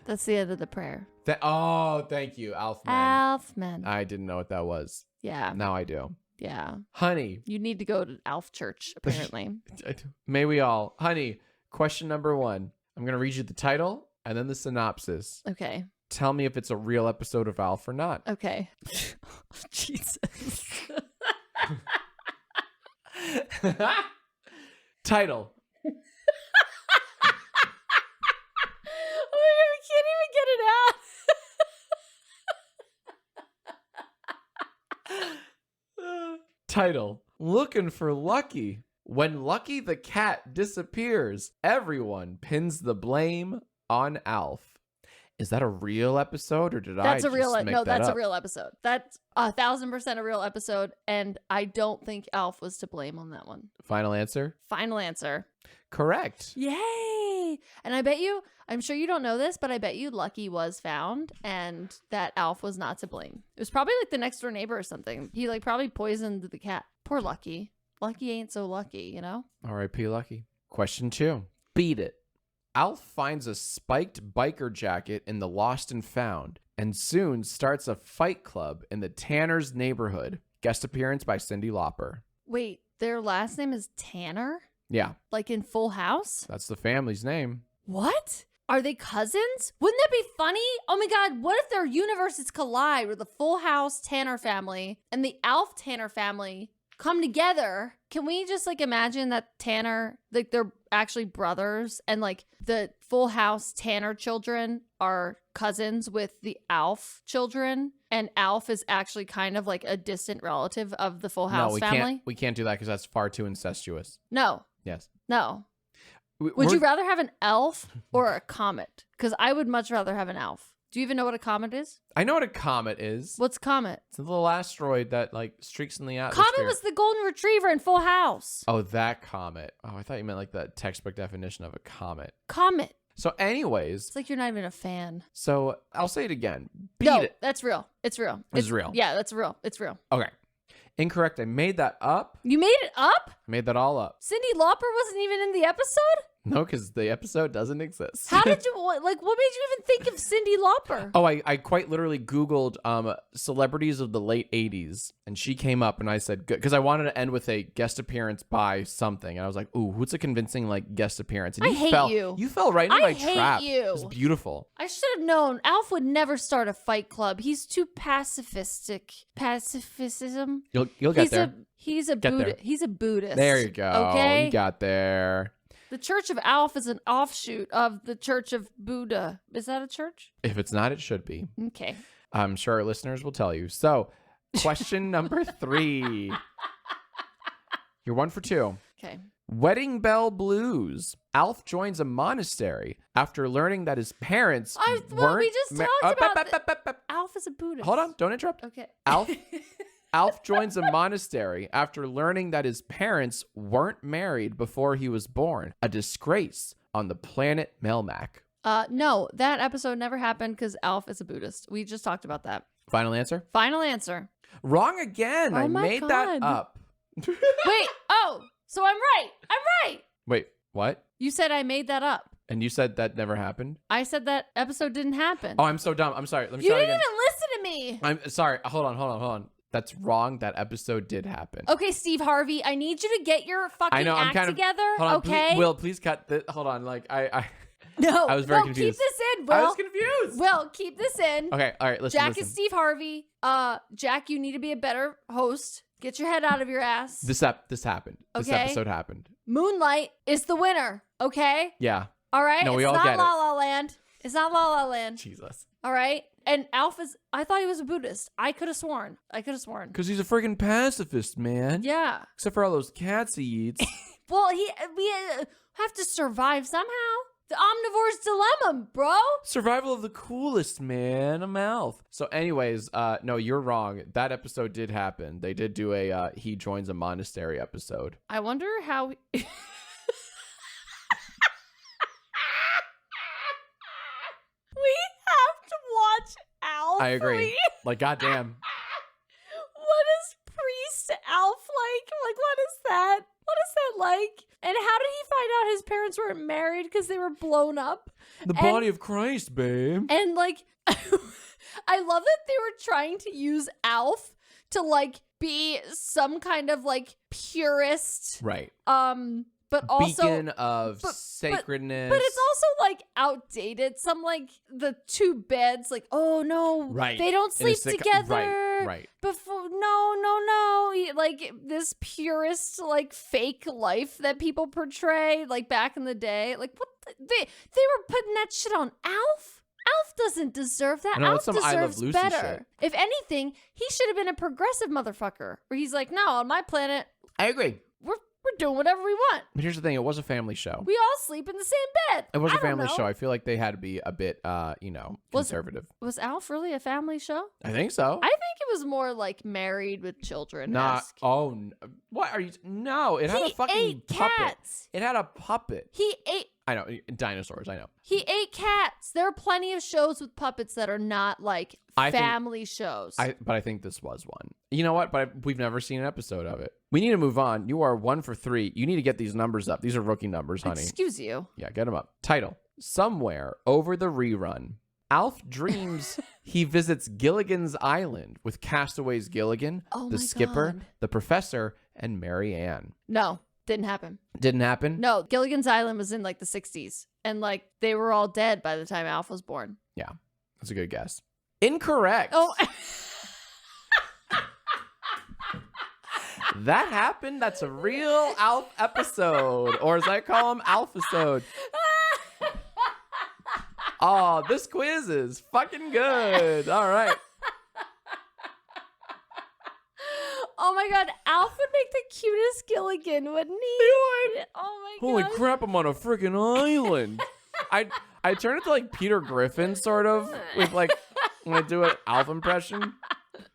Speaker 2: That's the end of the prayer.
Speaker 1: Thank you, ALF man.
Speaker 2: Alfman.
Speaker 1: I didn't know what that was.
Speaker 2: Yeah.
Speaker 1: Now I do.
Speaker 2: Yeah.
Speaker 1: Honey.
Speaker 2: You need to go to Alf Church, apparently.
Speaker 1: May we all. Honey, question number 1. I'm going to read you the title and then the synopsis.
Speaker 2: Okay.
Speaker 1: Tell me if it's a real episode of ALF or not.
Speaker 2: Okay. Jesus.
Speaker 1: Title.
Speaker 2: Oh my God, we can't even get it out.
Speaker 1: Title. Looking for Lucky. When Lucky the cat disappears, everyone pins the blame on ALF. Is that a real episode, or did
Speaker 2: That's
Speaker 1: I
Speaker 2: a real
Speaker 1: just make
Speaker 2: no,
Speaker 1: that
Speaker 2: that's
Speaker 1: up?
Speaker 2: a real episode. That's 1,000% a real episode, and I don't think ALF was to blame on that one.
Speaker 1: Final answer?
Speaker 2: Final answer.
Speaker 1: Correct.
Speaker 2: Yay! And I bet you, I'm sure you don't know this, but I bet you Lucky was found and that ALF was not to blame. It was probably like the next door neighbor or something. He like probably poisoned the cat. Poor Lucky. Lucky ain't so lucky, you know?
Speaker 1: R.I.P. Lucky. Question 2. Beat it. ALF finds a spiked biker jacket in the Lost and Found and soon starts a fight club in the Tanner's neighborhood. Guest appearance by Cyndi Lauper.
Speaker 2: Wait, their last name is Tanner?
Speaker 1: Yeah,
Speaker 2: Like in Full House?
Speaker 1: that's the family's name.
Speaker 2: What? Are they cousins? Wouldn't that be funny? Oh my God, what if their universes collide where the Full House Tanner family and the ALF Tanner family come together? Can we just like imagine that Tanner, like they're actually brothers and like the Full House Tanner children are cousins with the ALF children, and ALF is actually kind of like a distant relative of the Full House
Speaker 1: No,
Speaker 2: family?
Speaker 1: we can't do that because that's far too incestuous.
Speaker 2: No,
Speaker 1: Yes.
Speaker 2: no. Would
Speaker 1: We're-
Speaker 2: you rather have an elf or a comet? Because I would much rather have an elf. Do you even know what a comet is?
Speaker 1: I know what a comet is.
Speaker 2: What's comet?
Speaker 1: It's a little asteroid that like streaks in the atmosphere.
Speaker 2: Comet was the golden retriever in Full House.
Speaker 1: Oh, that comet. Oh, I thought you meant like the textbook definition of a comet.
Speaker 2: Comet.
Speaker 1: So anyways,
Speaker 2: It's like you're not even a fan.
Speaker 1: so I'll say it again. Beat
Speaker 2: No,
Speaker 1: it.
Speaker 2: that's real. It's real.
Speaker 1: It's real.
Speaker 2: Yeah, that's real. It's real.
Speaker 1: Okay. Incorrect. I made that up.
Speaker 2: You made it up?
Speaker 1: I made that all up.
Speaker 2: Cyndi Lauper wasn't even in the episode?
Speaker 1: No, because the episode doesn't exist.
Speaker 2: How did you, what made you even think of Cyndi Lauper?
Speaker 1: Oh, I quite literally Googled celebrities of the late 80s, and she came up, and I said, good, because I wanted to end with a guest appearance by something. And I was like, ooh, what's a convincing like guest appearance? And
Speaker 2: I hate
Speaker 1: fell,
Speaker 2: you.
Speaker 1: You fell right into
Speaker 2: I
Speaker 1: my
Speaker 2: hate
Speaker 1: trap.
Speaker 2: you.
Speaker 1: It was beautiful.
Speaker 2: I should have known. Alf would never start a fight club. He's too pacifistic. Pacifism?
Speaker 1: You'll get there.
Speaker 2: He's a
Speaker 1: Get
Speaker 2: Buddha.
Speaker 1: there.
Speaker 2: He's a Buddhist.
Speaker 1: There you go.
Speaker 2: Okay.
Speaker 1: You got there.
Speaker 2: The Church of Alf is an offshoot of the Church of Buddha. Is that a church?
Speaker 1: If it's not, it should be.
Speaker 2: Okay.
Speaker 1: I'm sure our listeners will tell you. So, question number 3. You're 1 for 2.
Speaker 2: Okay.
Speaker 1: Wedding Bell Blues. Alf joins a monastery after learning that his parents weren't...
Speaker 2: we just talked about Alf is a Buddhist.
Speaker 1: Hold on, don't interrupt.
Speaker 2: Okay.
Speaker 1: Alf joins a monastery after learning that his parents weren't married before he was born. A disgrace on the planet Melmac.
Speaker 2: No, that episode never happened because Alf is a Buddhist. We just talked about that.
Speaker 1: Final answer?
Speaker 2: Final answer.
Speaker 1: Wrong again.
Speaker 2: Oh
Speaker 1: I
Speaker 2: my
Speaker 1: made that
Speaker 2: God.
Speaker 1: up.
Speaker 2: Wait. Oh, so I'm right. I'm right.
Speaker 1: Wait, what?
Speaker 2: You said I made that up.
Speaker 1: And you said that never happened?
Speaker 2: I said that episode didn't happen.
Speaker 1: Oh, I'm so dumb. I'm sorry. Let me
Speaker 2: You
Speaker 1: try
Speaker 2: didn't
Speaker 1: again.
Speaker 2: even listen to me.
Speaker 1: I'm sorry. Hold on. That's wrong. That episode did happen.
Speaker 2: Okay, Steve Harvey, I need you to get your fucking
Speaker 1: I know. I'm
Speaker 2: act
Speaker 1: kind of
Speaker 2: together.
Speaker 1: Hold on,
Speaker 2: okay.
Speaker 1: Will, please cut this. Hold on. Like
Speaker 2: No,
Speaker 1: I was very
Speaker 2: no,
Speaker 1: confused.
Speaker 2: Keep this in, Will.
Speaker 1: I was confused.
Speaker 2: Will, keep this in.
Speaker 1: Okay. All right. Listen.
Speaker 2: Jack is Steve Harvey. Jack, you need to be a better host. Get your head out of your ass.
Speaker 1: This happened. This
Speaker 2: Okay.
Speaker 1: episode happened.
Speaker 2: Moonlight is the winner. Okay.
Speaker 1: Yeah.
Speaker 2: All right.
Speaker 1: No, we
Speaker 2: it's
Speaker 1: all
Speaker 2: not
Speaker 1: get it.
Speaker 2: La La Land. It's not La La Land.
Speaker 1: Jesus.
Speaker 2: All right. And Alf is. I thought he was a Buddhist. I could have sworn.
Speaker 1: Because he's a freaking pacifist, man.
Speaker 2: Yeah.
Speaker 1: Except for all those cats he eats.
Speaker 2: Well, we have to survive somehow. The omnivore's dilemma, bro.
Speaker 1: Survival of the coolest, man. A mouth. So anyways, no, you're wrong. That episode did happen. They did do a he joins a monastery episode.
Speaker 2: I wonder how. We have to watch Alf.
Speaker 1: I agree. Like, goddamn.
Speaker 2: What is priest Alf like? Like, what is that? What is that like? And how did he find out his parents weren't married because they were blown up?
Speaker 1: The body of Christ, babe.
Speaker 2: And like, I love that they were trying to use Alf to like be some kind of like purist,
Speaker 1: Right.
Speaker 2: but but also
Speaker 1: beacon of sacredness.
Speaker 2: But it's also like outdated. Some like the two beds, like, oh no,
Speaker 1: Right.
Speaker 2: they don't sleep together.
Speaker 1: Right.
Speaker 2: Before, no. Like this purist, like fake life that people portray, like back in the day. Like what? They were putting that shit on Alf. Alf doesn't deserve that.
Speaker 1: No,
Speaker 2: Alf
Speaker 1: it's some I Love
Speaker 2: deserves
Speaker 1: Lucy
Speaker 2: better.
Speaker 1: shit.
Speaker 2: If anything, he should have been a progressive motherfucker. Where he's like, no, on my planet,
Speaker 1: I agree.
Speaker 2: we're doing whatever we want.
Speaker 1: But here's the thing. It was a family show.
Speaker 2: We all sleep in the same bed.
Speaker 1: It was
Speaker 2: a
Speaker 1: a family show. I feel like they had to be a bit, conservative.
Speaker 2: Was Alf really a family show?
Speaker 1: I think so.
Speaker 2: I think it was more like Married with Children.
Speaker 1: What are you? No, it had
Speaker 2: He
Speaker 1: a fucking
Speaker 2: ate
Speaker 1: puppet.
Speaker 2: cats.
Speaker 1: It had a puppet.
Speaker 2: He ate.
Speaker 1: I know, dinosaurs. I know.
Speaker 2: He ate cats. There are plenty of shows with puppets that are not like family shows.
Speaker 1: But I think this was one. You know what? But we've never seen an episode of it. We need to move on. You are 1 for 3. You need to get these numbers up. These are rookie numbers, honey.
Speaker 2: Excuse you.
Speaker 1: Yeah, get them up. Title: Somewhere over the rerun. Alf dreams he visits Gilligan's Island with castaways Gilligan, the skipper,
Speaker 2: God.
Speaker 1: the professor, and Mary Ann.
Speaker 2: No, didn't happen.
Speaker 1: Didn't happen?
Speaker 2: No, Gilligan's Island was in like the 60s. And like they were all dead by the time Alf was born.
Speaker 1: Yeah, that's a good guess. Incorrect.
Speaker 2: Oh,
Speaker 1: That happened. That's a real Alf episode. Or as I call them, Alfisode. Oh, this quiz is fucking good. All right.
Speaker 2: oh my God. Alf would make the cutest Gilligan, wouldn't he? Oh my
Speaker 1: Holy
Speaker 2: God.
Speaker 1: crap, I'm on a freaking island. I turn it to like Peter Griffin, sort of, with like when I do an Alf impression.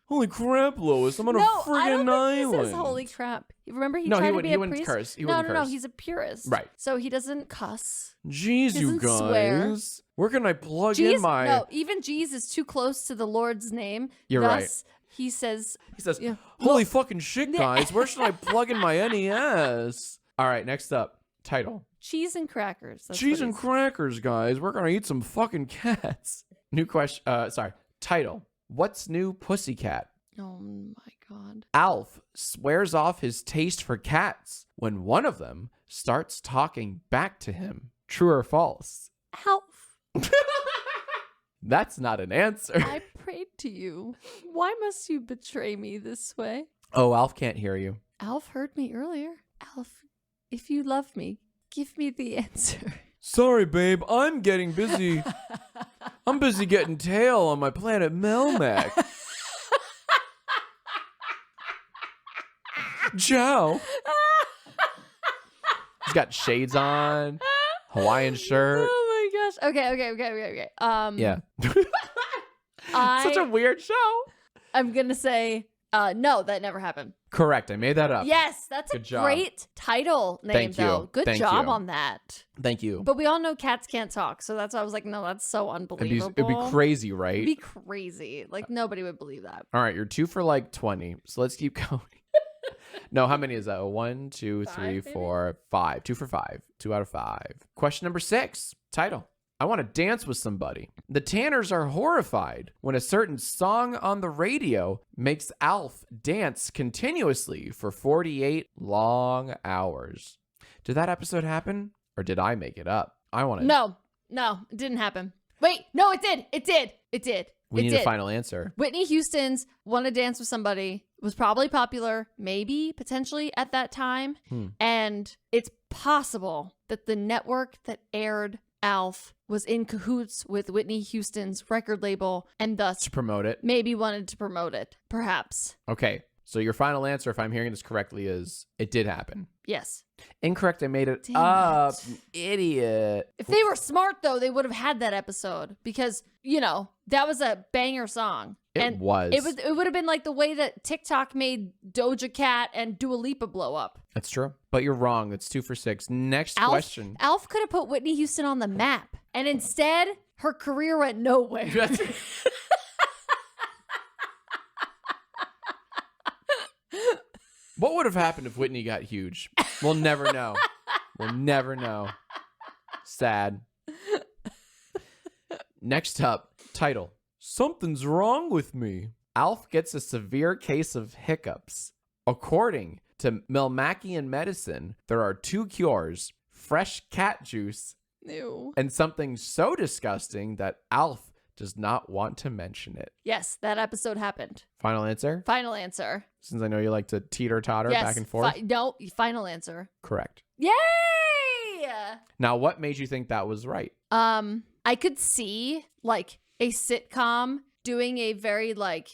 Speaker 1: Holy crap, Lois, I'm on a friggin' island.
Speaker 2: He says holy crap. Remember he tried to be a priest?
Speaker 1: Curse. He
Speaker 2: no,
Speaker 1: wouldn't curse.
Speaker 2: he's a purist.
Speaker 1: Right.
Speaker 2: So he doesn't cuss.
Speaker 1: Jeez, you
Speaker 2: doesn't
Speaker 1: guys.
Speaker 2: swear.
Speaker 1: Where can I plug in my...
Speaker 2: No, even G's is too close to the Lord's name.
Speaker 1: You're right.
Speaker 2: He says,
Speaker 1: yeah. Holy fucking shit, guys. Where should I plug in my NES? All right, next up. Title.
Speaker 2: Cheese and crackers. That's
Speaker 1: Cheese
Speaker 2: what
Speaker 1: and
Speaker 2: he
Speaker 1: crackers, guys. We're going to eat some fucking cats. New question. Title. What's new, Pussycat?
Speaker 2: Oh my God.
Speaker 1: Alf swears off his taste for cats when one of them starts talking back to him. True or false?
Speaker 2: Alf,
Speaker 1: That's not an answer.
Speaker 2: I prayed to you. Why must you betray me this way?
Speaker 1: Oh, Alf can't hear you.
Speaker 2: Alf heard me earlier. Alf, if you love me, give me the answer.
Speaker 1: Sorry, babe. I'm getting busy. I'm busy getting tail on my planet Melmac. Ciao. He's got shades on, Hawaiian shirt.
Speaker 2: Oh my gosh. Okay.
Speaker 1: Yeah. Such a weird show.
Speaker 2: I'm gonna say no, that never happened.
Speaker 1: Correct. I made that up.
Speaker 2: Yes, that's
Speaker 1: Good
Speaker 2: a
Speaker 1: job.
Speaker 2: great title name,
Speaker 1: Thank you.
Speaker 2: though. Good
Speaker 1: Thank
Speaker 2: job
Speaker 1: you.
Speaker 2: on that.
Speaker 1: Thank you.
Speaker 2: But we all know cats can't talk, so that's why I was like, no, that's so unbelievable.
Speaker 1: It'd be crazy, right?
Speaker 2: It'd be crazy. Like nobody would believe that.
Speaker 1: All right, you're 2 for like 20. So let's keep going. No, how many is that? 1, 2, 3,
Speaker 2: Five, maybe?
Speaker 1: 4, 5. 2 for 5. 2 out of 5. Question number 6. Title. I want to dance with somebody. The Tanners are horrified when a certain song on the radio makes Alf dance continuously for 48 long hours. Did that episode happen? Or did I make it up? I want to...
Speaker 2: No, it didn't happen. Wait, no, it did.
Speaker 1: We need a final answer.
Speaker 2: Whitney Houston's Want to Dance with Somebody was probably popular, maybe, potentially, at that time. And it's possible that the network that aired Alf was in cahoots with Whitney Houston's record label and thus
Speaker 1: To promote it.
Speaker 2: maybe wanted to promote it. Perhaps.
Speaker 1: Okay, so your final answer, if I'm hearing this correctly, is it did happen.
Speaker 2: Yes.
Speaker 1: Incorrect. I made it
Speaker 2: Damn
Speaker 1: up.
Speaker 2: it.
Speaker 1: You idiot.
Speaker 2: If they were smart, though, they would have had that episode because, that was a banger song.
Speaker 1: It was.
Speaker 2: It would have been like the way that TikTok made Doja Cat and Dua Lipa blow up.
Speaker 1: That's true. But you're wrong. That's 2 for 6. Next question.
Speaker 2: Alf could have put Whitney Houston on the map. And instead, her career went nowhere.
Speaker 1: What would have happened if Whitney got huge? We'll never know. We'll never know. Sad. Next up, title. Something's wrong with me. Alf gets a severe case of hiccups. According to Melmacian medicine, there are 2 cures: fresh cat juice
Speaker 2: Ew.
Speaker 1: and something so disgusting that Alf does not want to mention it.
Speaker 2: Yes, that episode happened.
Speaker 1: Final answer?
Speaker 2: Final answer.
Speaker 1: Since I know you like to teeter-totter
Speaker 2: Yes.
Speaker 1: back and forth.
Speaker 2: No, final answer.
Speaker 1: Correct.
Speaker 2: Yay!
Speaker 1: Now, what made you think that was right?
Speaker 2: I could see like a sitcom doing a very like,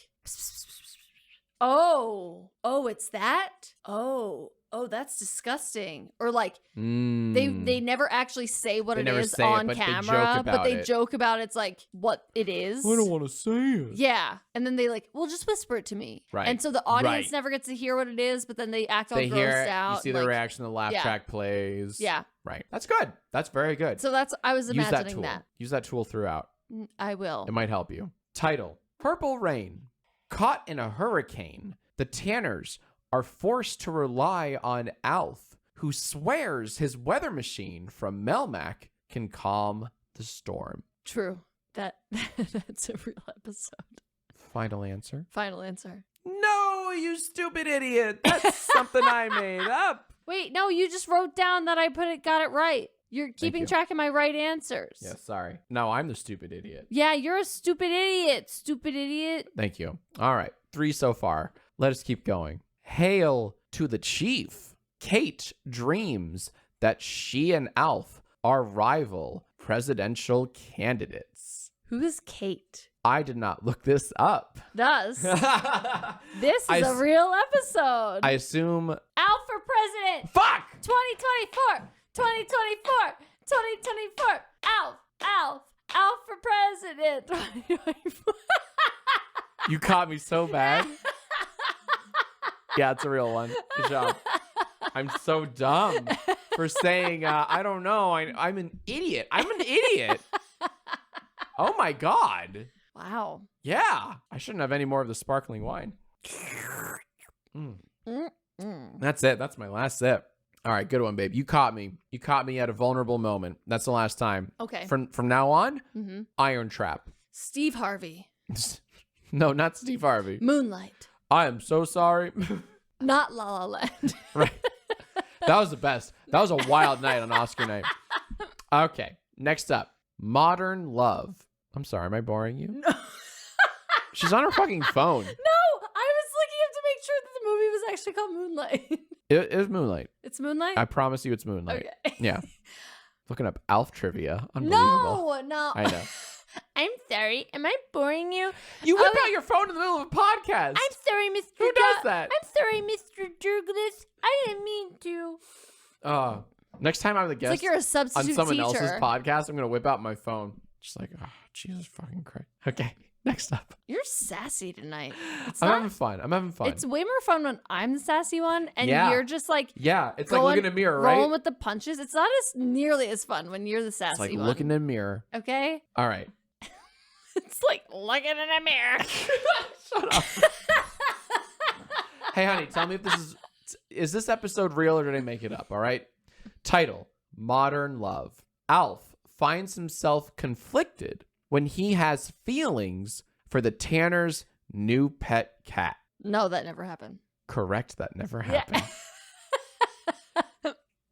Speaker 2: oh, it's that? Oh, that's disgusting. Or like they never actually say what it is on camera, but they joke about it's like what it is.
Speaker 1: I don't want to say it.
Speaker 2: Yeah. And then they like, well, just whisper it to me.
Speaker 1: Right.
Speaker 2: And so the audience never gets to hear what it is, but then they act all
Speaker 1: They hear
Speaker 2: grossed
Speaker 1: it,
Speaker 2: out.
Speaker 1: you see the reaction, the laugh track plays.
Speaker 2: Yeah.
Speaker 1: Right. That's good. That's very good.
Speaker 2: So I was
Speaker 1: Use that
Speaker 2: imagining
Speaker 1: tool.
Speaker 2: that.
Speaker 1: Use that tool throughout.
Speaker 2: I will.
Speaker 1: It might help you. Title: Purple Rain. Caught in a hurricane, the Tanners are forced to rely on Alf, who swears his weather machine from Melmac can calm the storm.
Speaker 2: True. That's a real episode.
Speaker 1: Final answer?
Speaker 2: Final answer.
Speaker 1: No, you stupid idiot. That's something I made up.
Speaker 2: Wait, no, you just wrote down that I got it right. You're keeping track of my right answers.
Speaker 1: Yeah, sorry. No, I'm the stupid idiot.
Speaker 2: Yeah, you're a stupid idiot. Stupid idiot.
Speaker 1: Thank you. All right. 3 so far. Let us keep going. Hail to the chief. Kate dreams that she and Alf are rival presidential candidates.
Speaker 2: Who is Kate?
Speaker 1: I did not look this up.
Speaker 2: This is a real episode.
Speaker 1: I assume.
Speaker 2: Alf for president.
Speaker 1: Fuck!
Speaker 2: 2024. 2024. Alf for president. 2024.
Speaker 1: You caught me so bad. Yeah, it's a real one. Good job. I'm so dumb for saying, I don't know. I'm an idiot. I'm an idiot. Oh my God.
Speaker 2: Wow.
Speaker 1: Yeah. I shouldn't have any more of the sparkling wine. That's it. That's my last sip. All right, good one, babe. You caught me. You caught me at a vulnerable moment. That's the last time.
Speaker 2: Okay.
Speaker 1: From now on, Iron Trap.
Speaker 2: Steve Harvey.
Speaker 1: No, not Steve Harvey.
Speaker 2: Moonlight.
Speaker 1: I am so sorry.
Speaker 2: Not La La Land.
Speaker 1: Right. That was the best. That was a wild night on Oscar night. Okay, next up. Modern Love. I'm sorry, am I boring you?
Speaker 2: No.
Speaker 1: She's on her fucking phone.
Speaker 2: No, I was looking up to make sure that the movie was actually called Moonlight.
Speaker 1: It was Moonlight.
Speaker 2: It's Moonlight?
Speaker 1: I promise you it's Moonlight.
Speaker 2: Okay.
Speaker 1: Yeah. Looking up ALF trivia. Unbelievable.
Speaker 2: No.
Speaker 1: I know.
Speaker 2: I'm sorry. Am I boring you?
Speaker 1: You whip out your phone in the middle of a podcast.
Speaker 2: I'm sorry, Mr.
Speaker 1: Who does that?
Speaker 2: I'm sorry, Mr. Douglas. I didn't mean to.
Speaker 1: Next time I'm the
Speaker 2: It's
Speaker 1: guest
Speaker 2: like you're a substitute
Speaker 1: on someone
Speaker 2: teacher.
Speaker 1: else's podcast, I'm going to whip out my phone. Just like, oh, Jesus fucking Christ. Okay, next up.
Speaker 2: You're sassy tonight.
Speaker 1: I'm having fun.
Speaker 2: It's way more fun when I'm the sassy one and
Speaker 1: Yeah.
Speaker 2: you're just like
Speaker 1: it's like looking in a mirror, right?
Speaker 2: rolling with the punches. It's not as nearly as fun when you're the sassy
Speaker 1: It's like
Speaker 2: one.
Speaker 1: looking in a mirror.
Speaker 2: Okay?
Speaker 1: All right.
Speaker 2: It's like looking in a mirror.
Speaker 1: Shut up. Hey, honey, tell me if this is this episode real or did I make it up? All right. Title: Modern Love. Alf finds himself conflicted when he has feelings for the Tanner's new pet cat.
Speaker 2: No, that never happened.
Speaker 1: Correct. That never happened.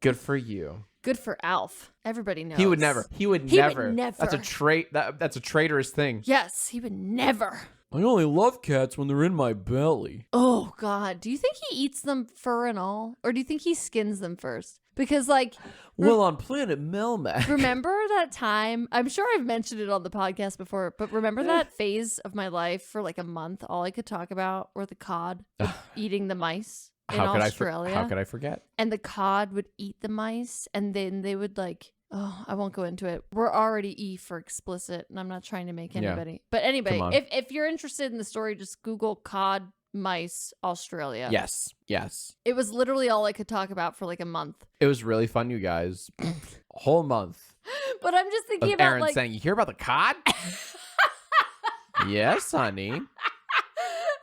Speaker 1: Good for you.
Speaker 2: Good for Alf. Everybody knows.
Speaker 1: He would never.
Speaker 2: never.
Speaker 1: That's a trait. That's a traitorous thing.
Speaker 2: Yes, he would never.
Speaker 1: I only love cats when they're in my belly.
Speaker 2: Oh, God. Do you think he eats them fur and all? Or do you think he skins them first? Because, like...
Speaker 1: Well, on planet Melmac.
Speaker 2: Remember that time? I'm sure I've mentioned it on the podcast before, but remember that phase of my life for like a month? All I could talk about were the cod eating the mice in Australia.
Speaker 1: How could I forget?
Speaker 2: And the cod would eat the mice, and then they would like... Oh, I won't go into it. We're already E for explicit, and I'm not trying to make anybody. Yeah. But anyway, if you're interested in the story, just Google cod mice Australia.
Speaker 1: Yes.
Speaker 2: It was literally all I could talk about for like a month.
Speaker 1: It was really fun, you guys. A whole month.
Speaker 2: But I'm just thinking about
Speaker 1: Erin saying, "You hear about the cod?" Yes, honey.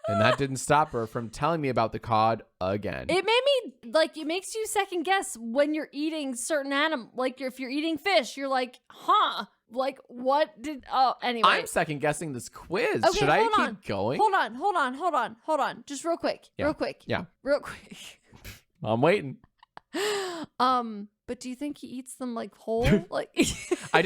Speaker 1: And that didn't stop her from telling me about the cod again.
Speaker 2: It made me, like, it makes you second guess when you're eating certain animal. Like, if you're eating fish, you're like, huh? Like, what did, anyway.
Speaker 1: I'm second guessing this quiz.
Speaker 2: Okay,
Speaker 1: Should I keep going?
Speaker 2: Hold on. Just real quick.
Speaker 1: Yeah.
Speaker 2: Real quick.
Speaker 1: I'm waiting.
Speaker 2: But do you think he eats them like whole? Like
Speaker 1: I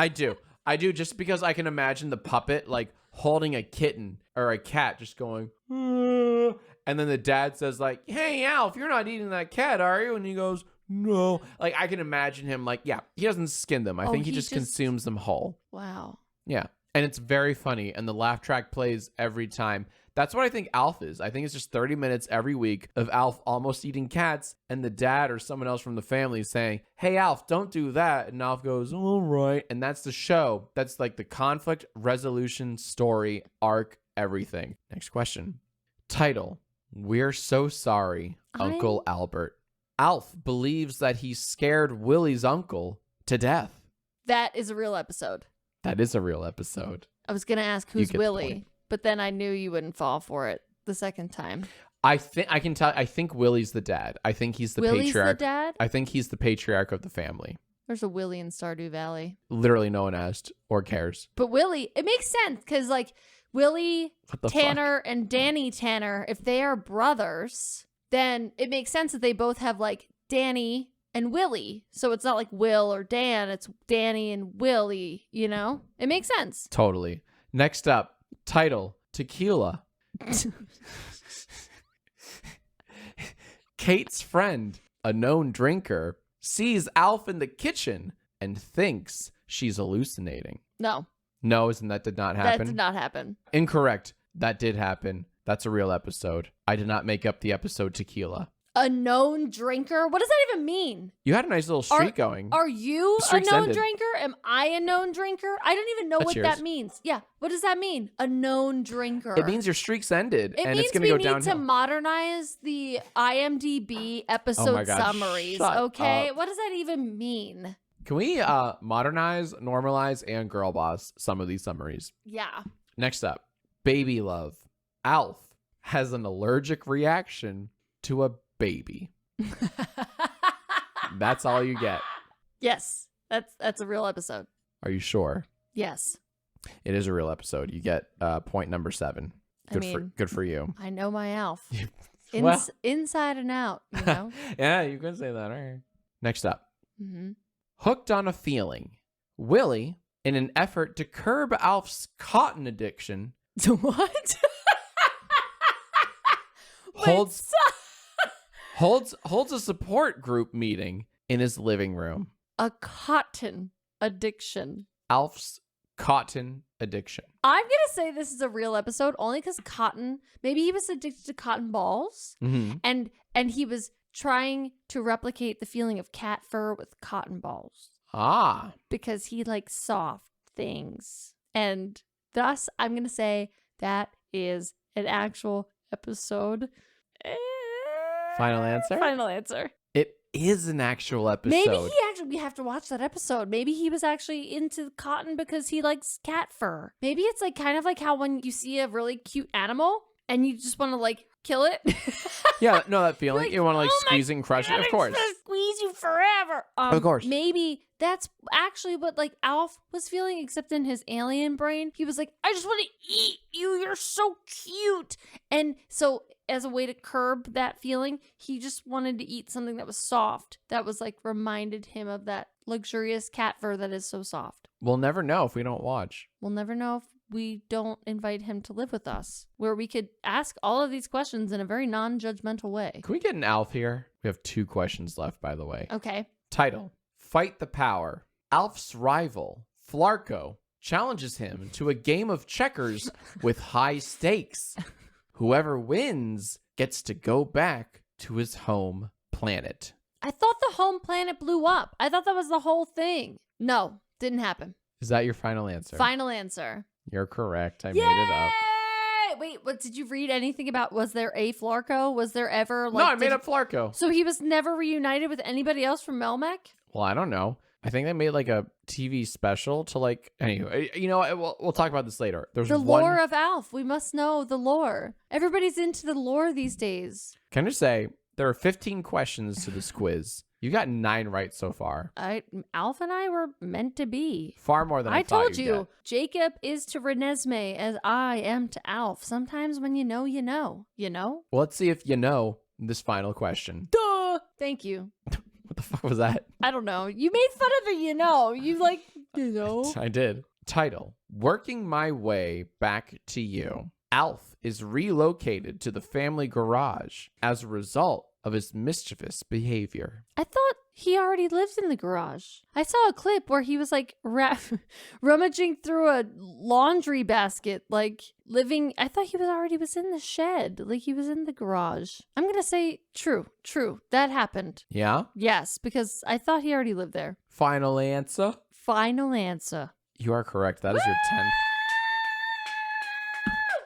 Speaker 1: do just because I can imagine the puppet like holding a kitten or a cat just going, and then the dad says like, "Hey, Alf, you're not eating that cat, are you?" And he goes, "No." Like I can imagine him like, yeah, he doesn't skin them. I think he just consumes them whole.
Speaker 2: Wow.
Speaker 1: Yeah. And it's very funny. And the laugh track plays every time. That's what I think Alf is. I think it's just 30 minutes every week of Alf almost eating cats and the dad or someone else from the family saying, "Hey, Alf, don't do that." And Alf goes, "All right." And that's the show. That's like the conflict resolution story arc, everything. Next question. Title: We're So Sorry, Uncle Albert. Alf believes that he scared Willie's uncle to death.
Speaker 2: That is a real episode.
Speaker 1: That is a real episode.
Speaker 2: I was going to ask who's Willie, but then I knew you wouldn't fall for it the second time.
Speaker 1: I think Willie's the dad. I think he's the
Speaker 2: Willie's
Speaker 1: patriarch.
Speaker 2: The dad?
Speaker 1: I think he's the patriarch of the family.
Speaker 2: There's a Willie in Stardew Valley.
Speaker 1: Literally no one asked or cares.
Speaker 2: But Willie, it makes sense because like Willie Tanner and Danny Tanner, if they are brothers, then it makes sense that they both have like Danny and Willie. So it's not like Will or Dan, it's Danny and Willie, you know? It makes sense.
Speaker 1: Totally. Next up, title: Tequila. Kate's friend, a known drinker, sees Alf in the kitchen and thinks she's hallucinating.
Speaker 2: No.
Speaker 1: No, that did not happen?
Speaker 2: That did not happen.
Speaker 1: Incorrect. That did happen. That's a real episode. I did not make up the episode Tequila.
Speaker 2: A known drinker? What does that even mean?
Speaker 1: You had a nice little streak going.
Speaker 2: Are you a known drinker? Am I a known drinker? I don't even know what that means. Yeah. What does that mean? A known drinker.
Speaker 1: It means your streak's ended and it's going to go downhill.
Speaker 2: It means we need to modernize the IMDb episode summaries. Okay. What does that even mean?
Speaker 1: Can we modernize, normalize, and girl boss some of these summaries?
Speaker 2: Yeah.
Speaker 1: Next up, baby love. Alf has an allergic reaction to a baby. That's all you get.
Speaker 2: Yes, that's a real episode.
Speaker 1: Are you sure?
Speaker 2: Yes.
Speaker 1: It is a real episode. You get point number 7. Good for you.
Speaker 2: I know my Alf.
Speaker 1: Well,
Speaker 2: inside and out, you know?
Speaker 1: Yeah, you can say that. All right. Next up. Mm-hmm. Hooked on a feeling. Willie, in an effort to curb Alf's cotton addiction.
Speaker 2: What?
Speaker 1: holds a support group meeting in his living room.
Speaker 2: A cotton addiction.
Speaker 1: Alf's cotton addiction.
Speaker 2: I'm going to say this is a real episode only because cotton, maybe he was addicted to cotton balls and he was trying to replicate the feeling of cat fur with cotton balls.
Speaker 1: Ah.
Speaker 2: Because he likes soft things. And thus, I'm going to say that is an actual episode.
Speaker 1: Final answer?
Speaker 2: Final answer.
Speaker 1: It is an actual episode.
Speaker 2: Maybe we have to watch that episode. Maybe he was actually into cotton because he likes cat fur. Maybe it's like kind of like how when you see a really cute animal and you just want to like kill it.
Speaker 1: Yeah, no, that feeling. Like, you want to like squeeze and crush it. Of course.
Speaker 2: Squeeze you forever.
Speaker 1: Of course.
Speaker 2: Maybe that's actually what like Alf was feeling, except in his alien brain. He was like, I just want to eat you. You're so cute. And so as a way to curb that feeling, he just wanted to eat something that was soft. That was like reminded him of that luxurious cat fur that is so soft.
Speaker 1: We'll never know if we don't watch.
Speaker 2: We'll never know if we don't invite him to live with us, where we could ask all of these questions in a very non-judgmental way.
Speaker 1: Can we get an Alf here? We have 2 questions left, by the way.
Speaker 2: Okay.
Speaker 1: Title: Fight the Power. Alf's rival, Flarko, challenges him to a game of checkers with high stakes. Whoever wins gets to go back to his home planet.
Speaker 2: I thought the home planet blew up. I thought that was the whole thing. No, didn't happen.
Speaker 1: Is that your final answer?
Speaker 2: Final answer.
Speaker 1: You're correct. I made it up.
Speaker 2: Wait, what did you read anything about? Was there a Flarko? Was there ever like?
Speaker 1: No, I made up Flarko.
Speaker 2: So he was never reunited with anybody else from Melmac?
Speaker 1: Well, I don't know. I think they made like a TV special to like. Anyway, you know, we'll talk about this later. There's
Speaker 2: the lore of Alf. We must know the lore. Everybody's into the lore these days.
Speaker 1: Can I just say there are 15 questions to this quiz. You got 9 right so far.
Speaker 2: Alf and I were meant to be.
Speaker 1: Far more than I thought
Speaker 2: told you. Jacob is to Renesmee as I am to Alf. Sometimes when you know, you know. You know?
Speaker 1: Well, let's see if you know this final question.
Speaker 2: Duh! Thank you.
Speaker 1: What the fuck was that?
Speaker 2: I don't know. You made fun of the
Speaker 1: I did. Title: Working My Way Back to You. Alf is relocated to the family garage as a result of his mischievous behavior.
Speaker 2: I thought he already lived in the garage. I saw a clip where he was like rummaging through a laundry basket, like living. I thought he was in the shed, like he was in the garage. I'm going to say true. That happened.
Speaker 1: Yeah?
Speaker 2: Yes, because I thought he already lived there.
Speaker 1: Final answer?
Speaker 2: Final answer.
Speaker 1: You are correct. That is your 10th.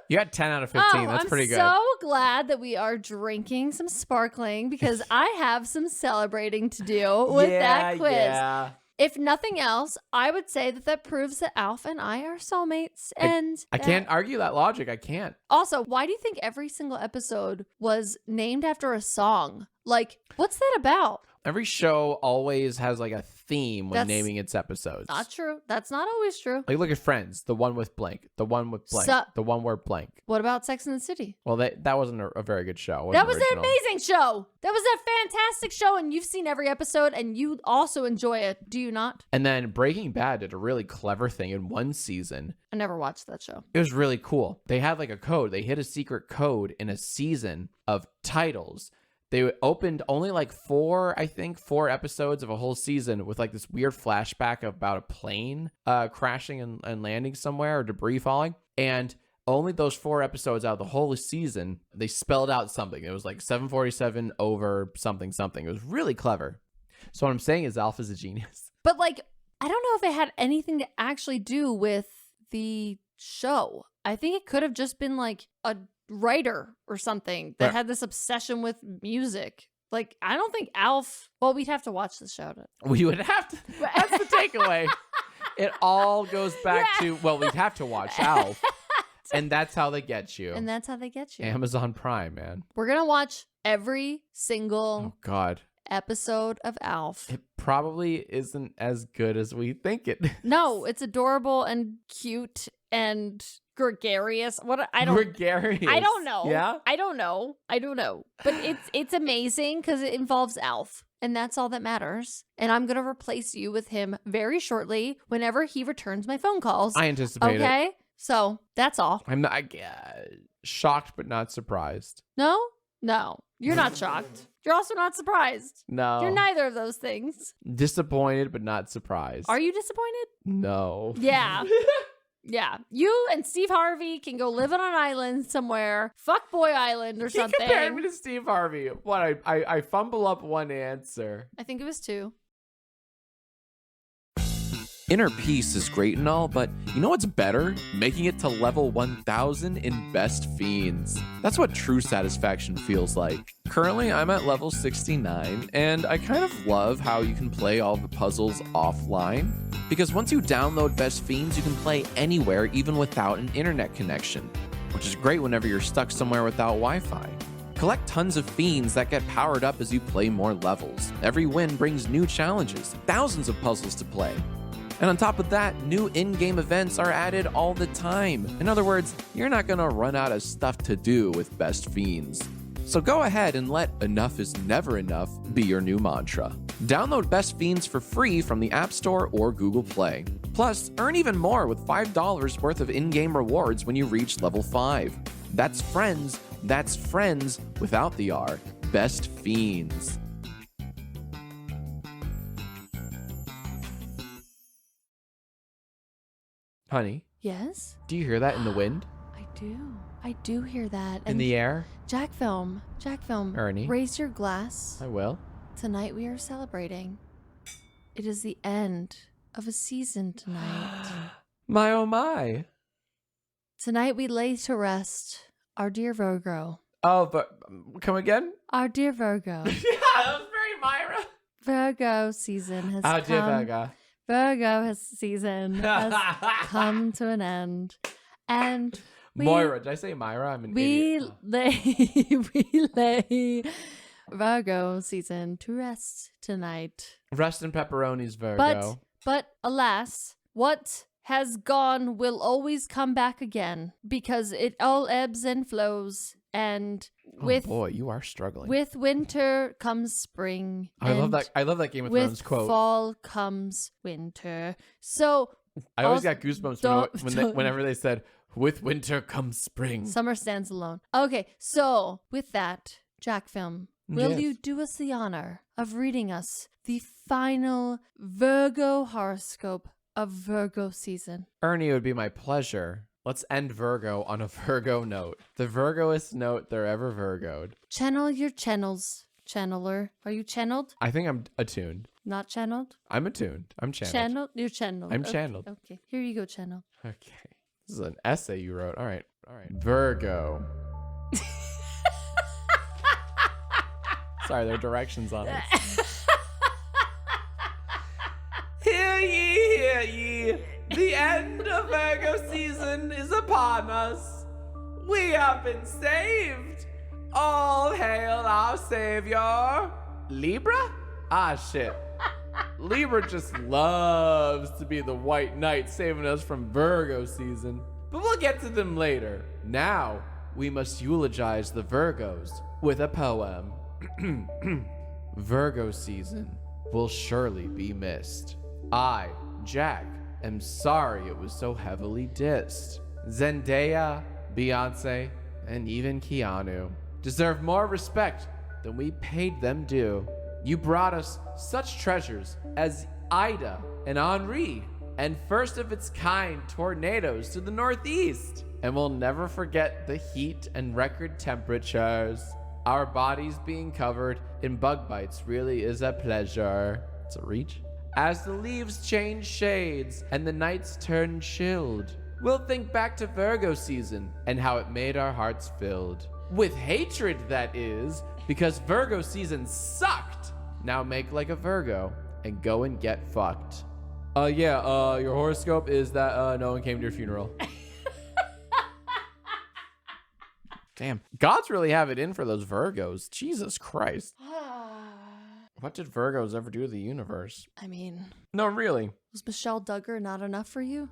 Speaker 1: You got 10 out of 15. That's pretty good.
Speaker 2: I'm so glad that we are drinking some sparkling because I have some celebrating to do with that quiz. Yeah. If nothing else, I would say that proves that Alf and I are soulmates. And
Speaker 1: I can't argue that logic. I can't.
Speaker 2: Also, why do you think every single episode was named after a song? Like, what's that about?
Speaker 1: Every show always has like a theme when naming its episodes.
Speaker 2: Not true. That's not always true.
Speaker 1: Like, look at Friends, the one with blank, the one with blank, the one where blank.
Speaker 2: What about Sex and the City?
Speaker 1: Well, that wasn't a very good show.
Speaker 2: That was an amazing show. That was a fantastic show, and you've seen every episode, and you also enjoy it. Do you not?
Speaker 1: And then Breaking Bad did a really clever thing in one season.
Speaker 2: I never watched that show.
Speaker 1: It was really cool. They had like a code. They hit a secret code in a season of titles. They opened only like four episodes of a whole season with like this weird flashback about a plane crashing and landing somewhere or debris falling. And only those 4 episodes out of the whole season, they spelled out something. It was like 747 over something. It was really clever. So what I'm saying is Alf is a genius.
Speaker 2: But like, I don't know if it had anything to actually do with the show. I think it could have just been like a writer or something that had this obsession with music. Like, I don't think Alf. Well, we'd have to watch the show.
Speaker 1: We would have to. That's the takeaway. It all goes back to, well, we'd have to watch Alf. And that's how they get you. Amazon Prime, man.
Speaker 2: We're going to watch every single
Speaker 1: God.
Speaker 2: episode of Alf.
Speaker 1: It probably isn't as good as we think it is.
Speaker 2: No, it's adorable and cute and gregarious.
Speaker 1: Gregarious.
Speaker 2: I don't know.
Speaker 1: Yeah?
Speaker 2: I don't know. But it's amazing because it involves Alf. And that's all that matters. And I'm going to replace you with him very shortly whenever he returns my phone calls.
Speaker 1: I anticipate it.
Speaker 2: Okay? So that's all.
Speaker 1: I'm not shocked but not surprised.
Speaker 2: No, you're not shocked. You're also not surprised.
Speaker 1: No.
Speaker 2: You're neither of those things.
Speaker 1: Disappointed but not surprised.
Speaker 2: Are you disappointed?
Speaker 1: No.
Speaker 2: Yeah. Yeah. You and Steve Harvey can go live on an island somewhere. Fuckboy Island or something.
Speaker 1: He compared me to Steve Harvey. What? I fumble up one answer.
Speaker 2: I think it was 2.
Speaker 1: Inner peace is great and all, but you know what's better? Making it to level 1000 in Best Fiends. That's what true satisfaction feels like. Currently, I'm at level 69, and I kind of love how you can play all the puzzles offline. Because once you download Best Fiends, you can play anywhere, even without an internet connection, which is great whenever you're stuck somewhere without Wi-Fi. Collect tons of fiends that get powered up as you play more levels. Every win brings new challenges, thousands of puzzles to play. And on top of that, new in-game events are added all the time. In other words, you're not gonna run out of stuff to do with Best Fiends. So go ahead and let enough is never enough be your new mantra. Download Best Fiends for free from the App Store or Google Play. Plus, earn even more with $5 worth of in-game rewards when you reach level 5. That's friends without the R. Best Fiends. Honey?
Speaker 2: Yes?
Speaker 1: Do you hear that in the wind?
Speaker 2: I do hear that.
Speaker 1: In the air?
Speaker 2: Jack Film.
Speaker 1: Ernie?
Speaker 2: Raise your glass.
Speaker 1: I will.
Speaker 2: Tonight we are celebrating. It is the end of a season tonight.
Speaker 1: My oh my.
Speaker 2: Tonight we lay to rest our dear Virgo.
Speaker 1: Oh, but come again?
Speaker 2: Our dear Virgo.
Speaker 1: Yeah, that was very Myra.
Speaker 2: Virgo season has
Speaker 1: Our
Speaker 2: come.
Speaker 1: dear Virgo.
Speaker 2: Season has come to an end. And
Speaker 1: Moira, did I say Myra? I'm an idiot.
Speaker 2: We lay Virgo season to rest tonight.
Speaker 1: Rest in pepperonis, Virgo.
Speaker 2: But alas, what has gone will always come back again because it all ebbs and flows. And
Speaker 1: Oh
Speaker 2: with
Speaker 1: boy, you are struggling.
Speaker 2: with winter comes spring.
Speaker 1: I love
Speaker 2: and
Speaker 1: that. I love that Game of Thrones
Speaker 2: with
Speaker 1: quote.
Speaker 2: fall comes winter. So
Speaker 1: I always
Speaker 2: also-
Speaker 1: got goosebumps
Speaker 2: don't-
Speaker 1: whenever they said, "With winter comes spring."
Speaker 2: summer stands alone. Okay, so with that, Jack Film, will
Speaker 1: Yes.
Speaker 2: you do us the honor of reading us the final Virgo horoscope of Virgo season?
Speaker 1: Ernie, it would be my pleasure. Let's end Virgo on a Virgo note. The Virgoest note there ever Virgoed.
Speaker 2: Channel your channels, channeler. Are you channeled?
Speaker 1: I think I'm attuned.
Speaker 2: Not channeled?
Speaker 1: I'm attuned. I'm channeled.
Speaker 2: Channeled? You're channeled.
Speaker 1: I'm
Speaker 2: Okay,
Speaker 1: channeled.
Speaker 2: Okay, here you go, channel.
Speaker 1: Okay. This is an essay you wrote. All right. Virgo. Sorry, there are directions on it. Hear ye, the end of Virgo season is upon us. We have been saved. All hail our savior. Libra? Ah, shit. Libra just loves to be the white knight saving us from Virgo season. But we'll get to them later. Now, we must eulogize the Virgos with a poem. Virgo season will surely be missed. I, Jack, am sorry it was so heavily dissed. Zendaya, Beyonce, and even Keanu deserve more respect than we paid them due. You brought us such treasures as Ida and Henri, and first of its kind tornadoes to the northeast. And we'll never forget the heat and record temperatures. Our bodies being covered in bug bites really is a pleasure. It's a reach. As the leaves change shades and the nights turn chilled, we'll think back to Virgo season and how it made our hearts filled. With hatred, that is, because Virgo season sucked. Now make like a Virgo and go and get fucked. Your horoscope is that no one came to your funeral. Damn, gods really have it in for those Virgos. Jesus Christ. What did Virgos ever do to the universe?
Speaker 2: I mean,
Speaker 1: No, really.
Speaker 2: was Michelle Duggar not enough for you?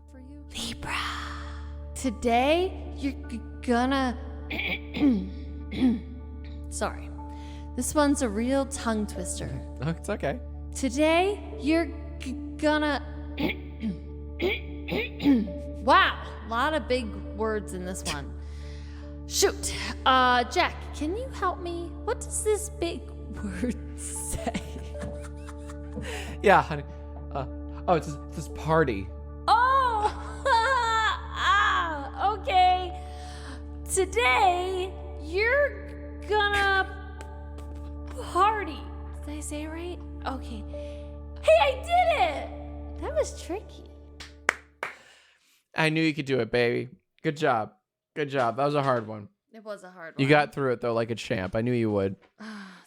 Speaker 2: Libra. Today, you're gonna... Sorry. This one's a real tongue twister.
Speaker 1: Oh, it's okay.
Speaker 2: Today, you're gonna... Wow, a lot of big words in this one. Shoot. Jack, can you help me? What does this big word say?
Speaker 1: Yeah, honey. It's this party.
Speaker 2: Oh! Okay. Today, you're gonna party. Did I say it right? Okay. Hey, I did it! That was tricky.
Speaker 1: I knew you could do it, baby. Good job. Good job. That was a hard one.
Speaker 2: It was a hard one.
Speaker 1: You got through it, though, like a champ. I knew you would.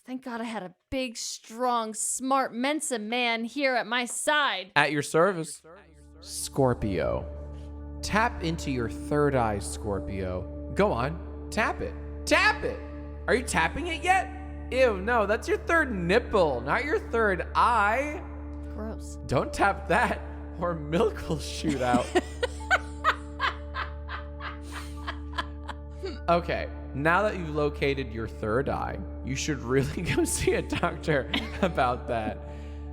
Speaker 2: Thank God I had a big, strong, smart Mensa man here at my side.
Speaker 1: At your service. Scorpio. Tap into your third eye, Scorpio. Go on. Tap it. Tap it. Are you tapping it yet? Ew, no, that's your third nipple, not your third eye.
Speaker 2: Gross.
Speaker 1: Don't tap that, or milk will shoot out. Okay, now that you've located your third eye, you should really go see a doctor about that.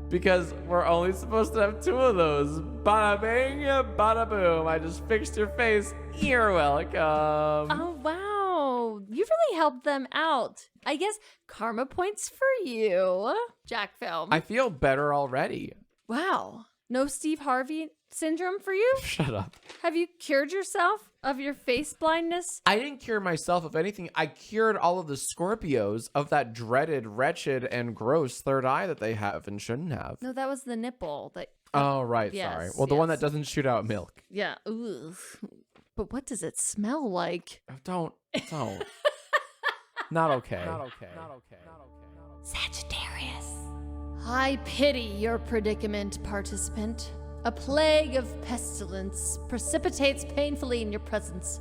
Speaker 1: Because we're only supposed to have 2 of those. Bada bing, bada boom. I just fixed your face. You're welcome.
Speaker 2: Oh, wow. You really helped them out. I guess karma points for you, Jack Film.
Speaker 1: I feel better already.
Speaker 2: Wow. No Steve Harvey syndrome for you?
Speaker 1: Shut up.
Speaker 2: Have you cured yourself of your face blindness?
Speaker 1: I didn't cure myself of anything. I cured all of the Scorpios of that dreaded, wretched, and gross third eye that they have and shouldn't have.
Speaker 2: No, that was the nipple.
Speaker 1: Oh, right.
Speaker 2: Yes,
Speaker 1: Sorry. Well, the one
Speaker 2: yes.
Speaker 1: that doesn't shoot out milk.
Speaker 2: Yeah. Ooh. But what does it smell like?
Speaker 1: Don't. Not okay.
Speaker 2: Sagittarius. I pity your predicament, participant. A plague of pestilence precipitates painfully in your presence.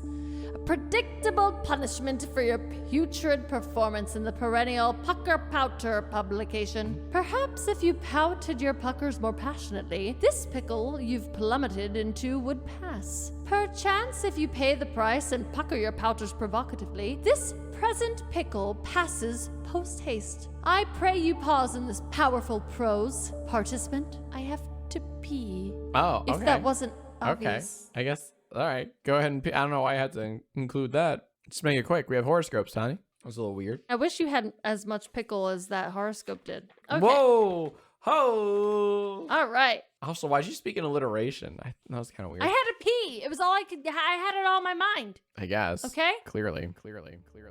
Speaker 2: A predictable punishment for your putrid performance in the perennial Pucker-Pouter publication. Perhaps if you pouted your puckers more passionately, this pickle you've plummeted into would pass. Perchance if you pay the price and pucker your pouters provocatively, this present pickle passes post haste. I pray you pause in this powerful prose. Participant, I have to pee.
Speaker 1: Oh, okay.
Speaker 2: If that wasn't obvious.
Speaker 1: Okay. I guess. All right. Go ahead and pee. I don't know why I had to include that. Just make it quick. We have horoscopes, honey. That was a little weird.
Speaker 2: I wish you had as much pickle as that horoscope did. Okay.
Speaker 1: Whoa. Ho.
Speaker 2: All right.
Speaker 1: Also, why'd you speak in alliteration? That was kind of weird.
Speaker 2: I had to pee. It was all I could. I had it all in my mind.
Speaker 1: I guess.
Speaker 2: Okay.
Speaker 1: Clearly.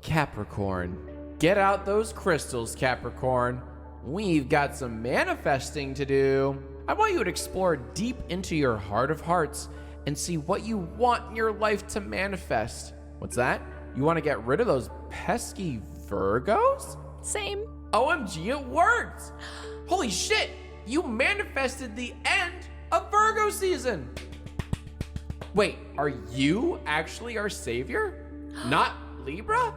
Speaker 1: Capricorn. Get out those crystals, Capricorn. We've got some manifesting to do. I want you to explore deep into your heart of hearts and see what you want in your life to manifest. What's that? You want to get rid of those pesky Virgos?
Speaker 2: Same.
Speaker 1: OMG, it worked! Holy shit! You manifested the end of Virgo season! Wait, are you actually our savior? Not Libra?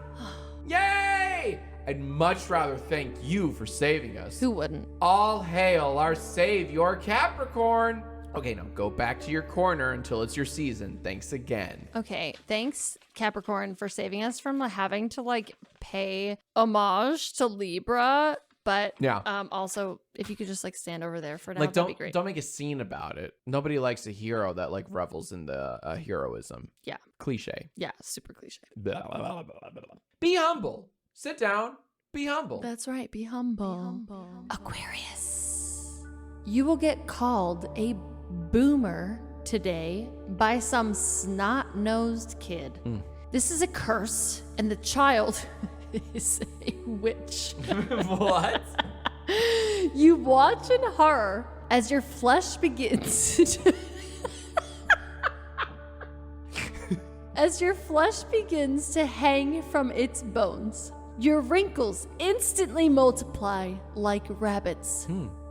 Speaker 1: Yay! I'd much rather thank you for saving us.
Speaker 2: Who wouldn't?
Speaker 1: All hail our savior, Capricorn! Okay, now go back to your corner until it's your season. Thanks again.
Speaker 2: Okay, thanks Capricorn for saving us from having to pay homage to Libra, but
Speaker 1: yeah.
Speaker 2: Also if you could just stand over there for now, that'd be great.
Speaker 1: Don't make a scene about it. Nobody likes a hero that revels in the heroism.
Speaker 2: Yeah.
Speaker 1: Cliche.
Speaker 2: Yeah, super cliche.
Speaker 1: Blah, blah, blah, blah, blah. Be humble. Sit down. Be humble.
Speaker 2: That's right. Be humble. Aquarius. You will get called a boomer today by some snot-nosed kid. This is a curse, and the child is a witch.
Speaker 1: What?
Speaker 2: You watch in horror as your flesh begins to as your flesh begins to hang from its bones. Your wrinkles instantly multiply like rabbits.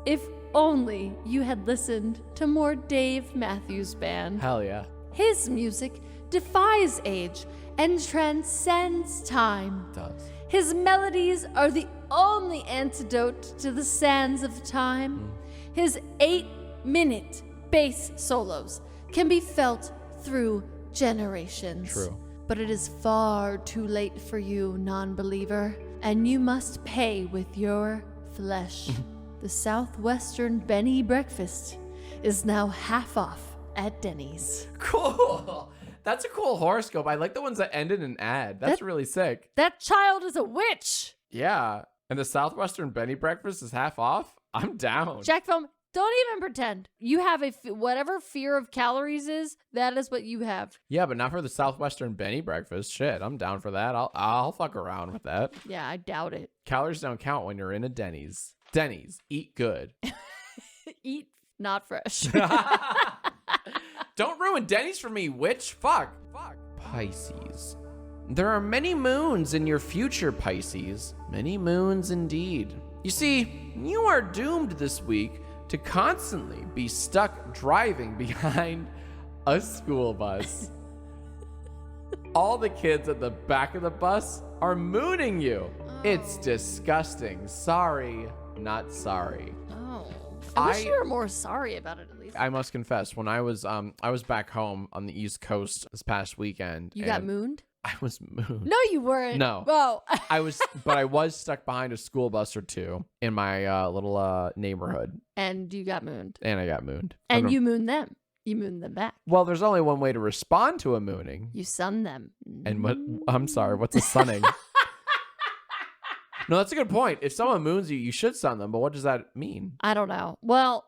Speaker 2: If only you had listened to more Dave Matthews Band.
Speaker 1: Hell yeah.
Speaker 2: His music defies age and transcends time.
Speaker 1: It does.
Speaker 2: His melodies are the only antidote to the sands of time. His 8-minute bass solos can be felt through generations.
Speaker 1: True.
Speaker 2: But it is far too late for you, non-believer, and you must pay with your flesh. The Southwestern Benny breakfast is now half off at Denny's.
Speaker 1: Cool. That's a cool horoscope. I like the ones that end in an ad. That's really sick.
Speaker 2: That child is a witch.
Speaker 1: Yeah. And the Southwestern Benny breakfast is half off? I'm down.
Speaker 2: Jack Foam, don't even pretend. You have whatever fear of calories is, that is what you have.
Speaker 1: Yeah, but not for the Southwestern Benny breakfast. Shit, I'm down for that. I'll fuck around with that.
Speaker 2: Yeah, I doubt it.
Speaker 1: Calories don't count when you're in a Denny's. Denny's, eat good.
Speaker 2: Eat not fresh.
Speaker 1: Don't ruin Denny's for me, witch. Fuck. Pisces. There are many moons in your future, Pisces. Many moons indeed. You see, you are doomed this week to constantly be stuck driving behind a school bus. All the kids at the back of the bus are mooning you. It's disgusting. Sorry, not sorry.
Speaker 2: Oh. I wish you were more sorry about it at least.
Speaker 1: I must confess, when I was back home on the East Coast this past weekend.
Speaker 2: You got mooned?
Speaker 1: I was mooned.
Speaker 2: No, you weren't.
Speaker 1: No.
Speaker 2: Whoa.
Speaker 1: But I was stuck behind a school bus or two in my little neighborhood.
Speaker 2: And you got mooned.
Speaker 1: And I got mooned.
Speaker 2: And you mooned them. You mooned them back.
Speaker 1: Well, there's only one way to respond to a mooning.
Speaker 2: You sun them.
Speaker 1: And what? I'm sorry. What's a sunning? No, that's a good point. If someone moons you, you should sun them. But what does that mean?
Speaker 2: I don't know. Well,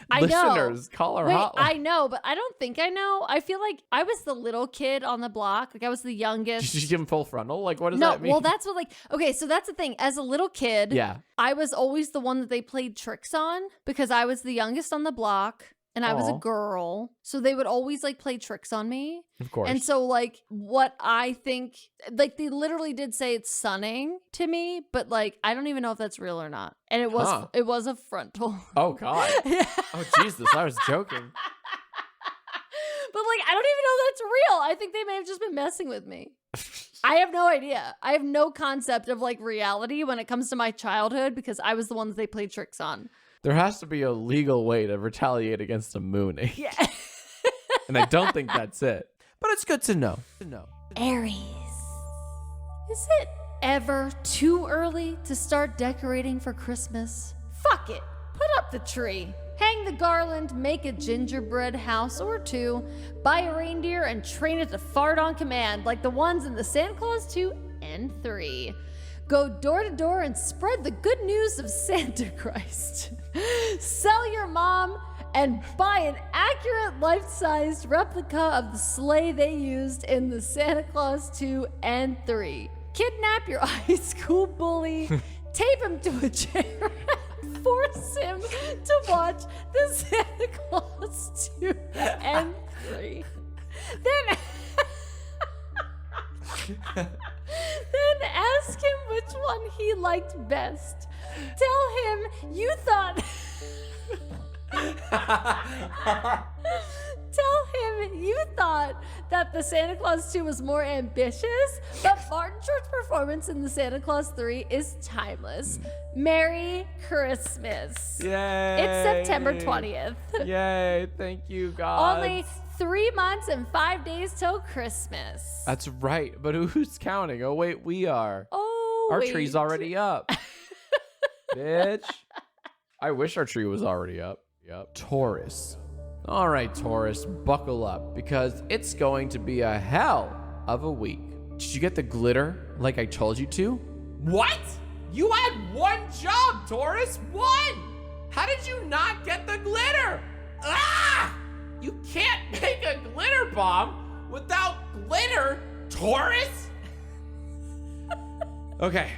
Speaker 2: I know.
Speaker 1: Listeners, call our
Speaker 2: Wait,
Speaker 1: hotline.
Speaker 2: I know, but I don't think I know. I feel like I was the little kid on the block. I was the youngest.
Speaker 1: Did you give him full frontal? What does that mean?
Speaker 2: Well, that's what okay, so that's the thing. As a little kid,
Speaker 1: yeah,
Speaker 2: I was always the one that they played tricks on because I was the youngest on the block. And I was a girl. So they would always play tricks on me.
Speaker 1: Of course.
Speaker 2: And so what I think, they literally did say it's sunning to me, but I don't even know if that's real or not. And it was a frontal.
Speaker 1: Oh God. Oh Jesus, I was joking.
Speaker 2: But I don't even know that's real. I think they may have just been messing with me. I have no idea. I have no concept of reality when it comes to my childhood because I was the one that they played tricks on.
Speaker 1: There has to be a legal way to retaliate against a mooning.
Speaker 2: Yeah.
Speaker 1: And I don't think that's it. But it's good to know.
Speaker 2: Aries. Is it ever too early to start decorating for Christmas? Fuck it. Put up the tree. Hang the garland, make a gingerbread house or two, buy a reindeer and train it to fart on command like the ones in the Santa Claus 2 and 3. Go door to door and spread the good news of Santa Christ. Sell your mom and buy an accurate life-sized replica of the sleigh they used in the Santa Claus 2 and 3. Kidnap your high school bully, tape him to a chair, force him to watch the Santa Claus 2 and 3. Then ask him which one he liked best. Tell him you thought that the Santa Claus 2 was more ambitious, but Martin Short's performance in the Santa Claus 3 is timeless. Merry Christmas.
Speaker 1: Yay.
Speaker 2: It's September 20th.
Speaker 1: Yay. Thank you, God.
Speaker 2: Only 3 months and 5 days till Christmas.
Speaker 1: That's right. But who's counting? Oh, wait, we are.
Speaker 2: Oh,
Speaker 1: Our
Speaker 2: wait.
Speaker 1: tree's already up. Bitch. I wish our tree was already up. Yep. Taurus. All right, Taurus, buckle up because it's going to be a hell of a week. Did you get the glitter like I told you to? What? You had one job, Taurus. One. How did you not get the glitter? Ah! You can't make a glitter bomb without glitter, Taurus. Okay,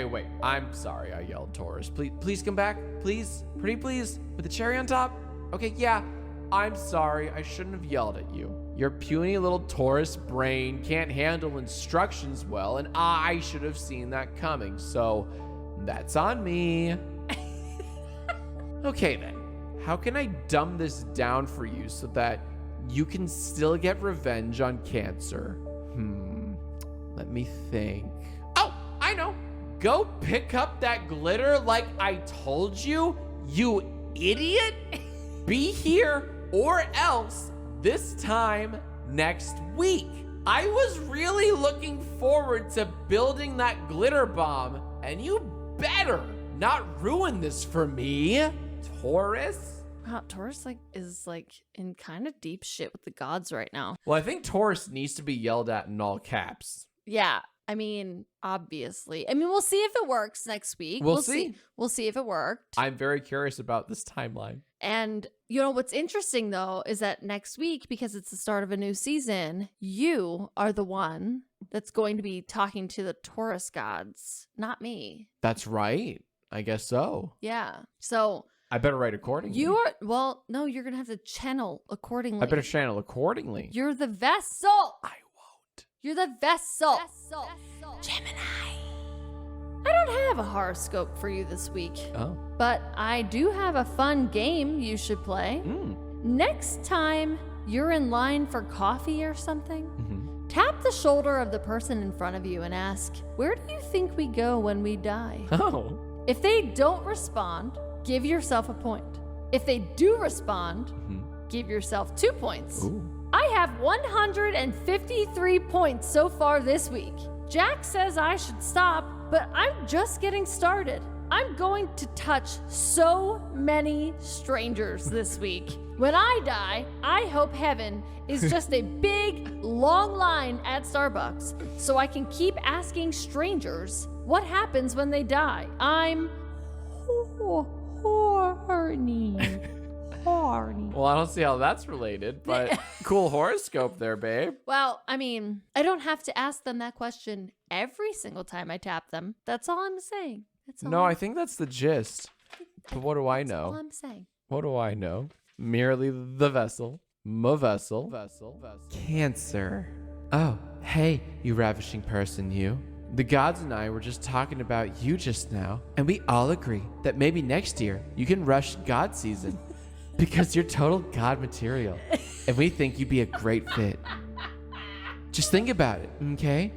Speaker 1: wait. I'm sorry I yelled, Taurus. Please come back. Please, pretty please, with the cherry on top. Okay, yeah. I'm sorry, I shouldn't have yelled at you. Your puny little Taurus brain can't handle instructions well, and I should have seen that coming, so that's on me. Okay then, how can I dumb this down for you so that you can still get revenge on Cancer? Let me think. Oh, I know. Go pick up that glitter like I told you, you idiot. Be here or else this time next week. I was really looking forward to building that glitter bomb, and you better not ruin this for me, Taurus.
Speaker 2: Wow, Taurus is in kind of deep shit with the gods right now.
Speaker 1: Well, I think Taurus needs to be yelled at in all caps.
Speaker 2: Yeah, I mean, obviously. I mean, we'll see if it works next week.
Speaker 1: We'll see.
Speaker 2: We'll see if it worked.
Speaker 1: I'm very curious about this timeline.
Speaker 2: And you know what's interesting though is that next week, because it's the start of a new season, you are the one that's going to be talking to the Taurus gods, not me.
Speaker 1: That's right. I guess so.
Speaker 2: Yeah. So
Speaker 1: I better write accordingly.
Speaker 2: No, you're going to have to channel accordingly.
Speaker 1: I better channel accordingly.
Speaker 2: You're the vessel.
Speaker 1: I won't.
Speaker 2: You're the vessel. Gemini. I don't have a horoscope for you this week.
Speaker 1: Oh.
Speaker 2: But I do have a fun game you should play. Next time you're in line for coffee or something, tap the shoulder of the person in front of you and ask, where do you think we go when we die?
Speaker 1: Oh.
Speaker 2: If they don't respond, give yourself a point. If they do respond, give yourself 2 points.
Speaker 1: Ooh.
Speaker 2: I have 153 points so far this week. Jack says I should stop, but I'm just getting started. I'm going to touch so many strangers this week. When I die, I hope heaven is just a big, long line at Starbucks so I can keep asking strangers what happens when they die. I'm horny.
Speaker 1: Well, I don't see how that's related, but cool horoscope there, babe.
Speaker 2: Well, I mean, I don't have to ask them that question every single time I tap them. That's all I'm saying.
Speaker 1: I think that's the gist. But what do I know?
Speaker 2: That's all I'm saying.
Speaker 1: What do I know? Merely the vessel. My vessel. Cancer. Oh, hey, you ravishing person, you. The gods and I were just talking about you just now, and we all agree that maybe next year you can rush God season because you're total God material, and we think you'd be a great fit. Just think about it, okay?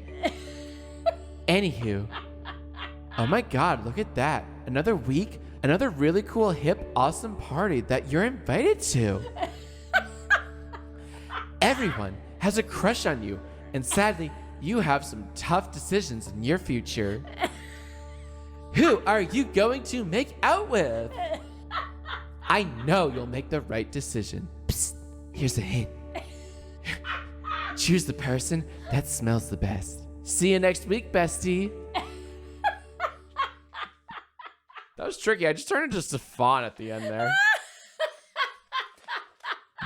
Speaker 1: Anywho, oh my God, look at that. Another week, another really cool, hip, awesome party that you're invited to. Everyone has a crush on you, and sadly, you have some tough decisions in your future. Who are you going to make out with? I know you'll make the right decision. Psst, here's a hint. Choose the person that smells the best. See you next week, bestie. That was tricky. I just turned into Stefan at the end there.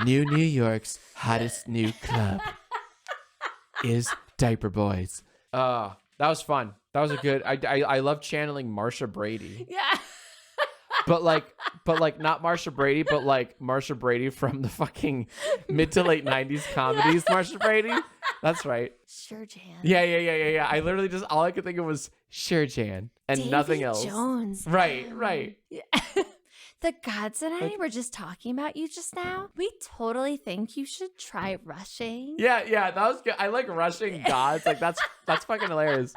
Speaker 1: New York's hottest new club is Diaper Boys. That was fun. That was a good. I love channeling Marsha Brady.
Speaker 2: Yeah.
Speaker 1: But not Marsha Brady, but like Marsha Brady from the fucking mid to late 90s comedies. Marsha Brady. That's right.
Speaker 2: Sure, Jan.
Speaker 1: Yeah. I literally just, all I could think of was Sure Jan and
Speaker 2: Davy
Speaker 1: nothing else.
Speaker 2: Jones.
Speaker 1: Right.
Speaker 2: Yeah. The gods and I were just talking about you just now. We totally think you should try rushing.
Speaker 1: Yeah, that was good. I like rushing gods. Like that's fucking hilarious.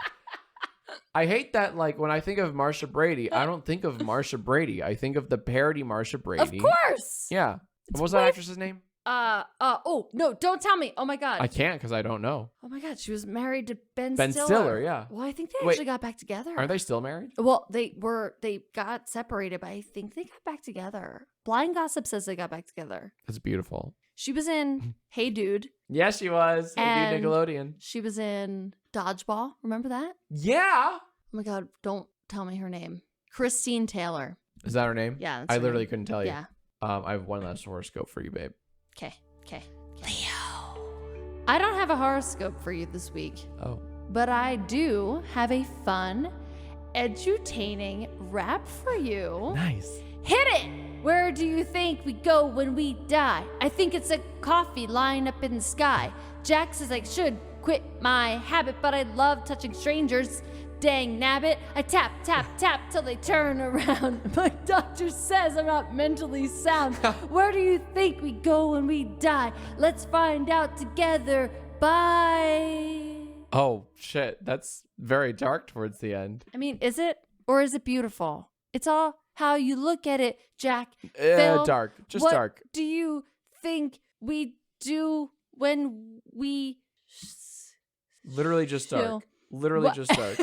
Speaker 1: I hate that, like, when I think of Marsha Brady, I don't think of Marsha Brady. I think of the parody Marsha Brady.
Speaker 2: Of course.
Speaker 1: Yeah. What was that actress's name?
Speaker 2: Oh, no, don't tell me. Oh my God.
Speaker 1: I can't because I don't know.
Speaker 2: Oh my God. She was married to Ben
Speaker 1: Ben Stiller, yeah.
Speaker 2: Well, I think they actually got back together.
Speaker 1: Aren't they still married?
Speaker 2: Well, they got separated, but I think they got back together. Blind Gossip says they got back together.
Speaker 1: That's beautiful.
Speaker 2: She was in Hey Dude.
Speaker 1: Yes, she was. Hey Dude, Nickelodeon.
Speaker 2: She was in Dodgeball. Remember that?
Speaker 1: Yeah.
Speaker 2: Oh my God. Don't tell me her name. Christine Taylor.
Speaker 1: Is that her name?
Speaker 2: Yeah.
Speaker 1: I literally couldn't tell you.
Speaker 2: Yeah.
Speaker 1: I have one last horoscope for you, babe.
Speaker 2: Okay. Leo. I don't have a horoscope for you this week.
Speaker 1: Oh.
Speaker 2: But I do have a fun, edutaining rap for you.
Speaker 1: Nice.
Speaker 2: Hit it! Where do you think we go when we die? I think it's a coffee lying up in the sky. Jack says I should quit my habit, but I love touching strangers. Dang nabbit, I tap till they turn around. My doctor says I'm not mentally sound. Where do you think we go when we die? Let's find out together. Bye.
Speaker 1: Oh, shit. That's very dark towards the end.
Speaker 2: I mean, is it? Or is it beautiful? It's all how you look at it, Jack. Phil,
Speaker 1: dark. Just
Speaker 2: what
Speaker 1: dark.
Speaker 2: Do you think we do when we...
Speaker 1: Literally just dark. Literally just dark.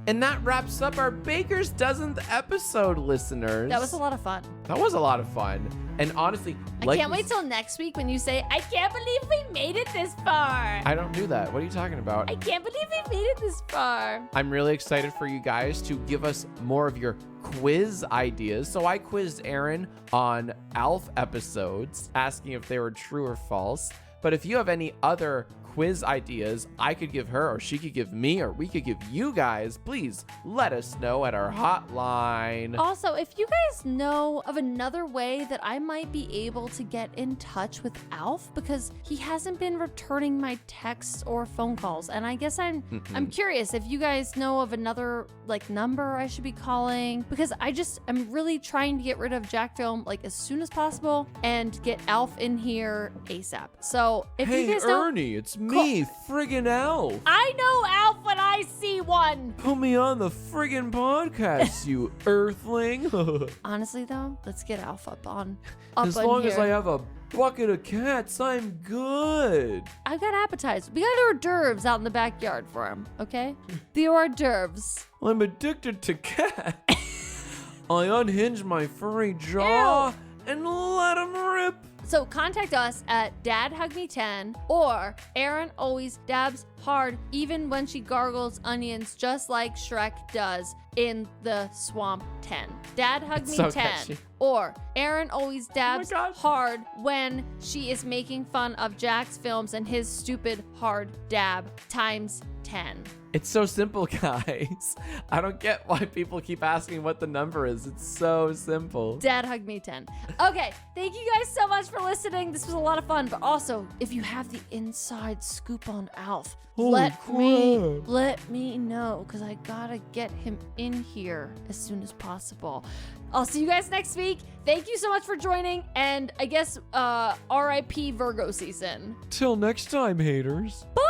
Speaker 1: And that wraps up our Baker's Dozenth episode, listeners.
Speaker 2: That was a lot of fun.
Speaker 1: That was a lot of fun. And honestly,
Speaker 2: I can't wait till next week when you say, I can't believe we made it this far.
Speaker 1: I don't do that. What are you talking about?
Speaker 2: I can't believe we made it this far.
Speaker 1: I'm really excited for you guys to give us more of your quiz ideas. So I quizzed Erin on ALF episodes, asking if they were true or false. But if you have any other quiz ideas I could give her, or she could give me, or we could give you guys, please let us know at our hotline.
Speaker 2: Also, if you guys know of another way that I might be able to get in touch with Alf, because he hasn't been returning my texts or phone calls, and I guess I'm curious if you guys know of another like number I should be calling, because I'm really trying to get rid of Jack Film like as soon as possible and get Alf in here ASAP. So if you guys know,
Speaker 1: Ernie, it's me, friggin' Alf.
Speaker 2: I know Alf when I see one.
Speaker 1: Put me on the friggin' podcast, you earthling.
Speaker 2: Honestly though, let's get Alf up
Speaker 1: as long as I have a bucket of cats, I'm good.
Speaker 2: I've got appetizers. We got hors d'oeuvres out in the backyard for him, okay? The hors d'oeuvres.
Speaker 1: I'm addicted to cats. I unhinge my furry jaw and let him rip.
Speaker 2: So contact us at dadhugme10 or Erin always dabs hard even when she gargles onions just like Shrek does in the Swamp 10. Dadhugme10 or Erin always dabs hard when she is making fun of Jack's films and his stupid hard dab times 10.
Speaker 1: It's so simple, guys. I don't get why people keep asking what the number is. It's so simple.
Speaker 2: Dadhugme10. Okay, thank you guys so much for listening. This was a lot of fun, but also, if you have the inside scoop on Alf, let me know, because I gotta get him in here as soon as possible. I'll see you guys next week. Thank you so much for joining, and I guess RIP Virgo season.
Speaker 1: Till next time, haters.
Speaker 2: Bye!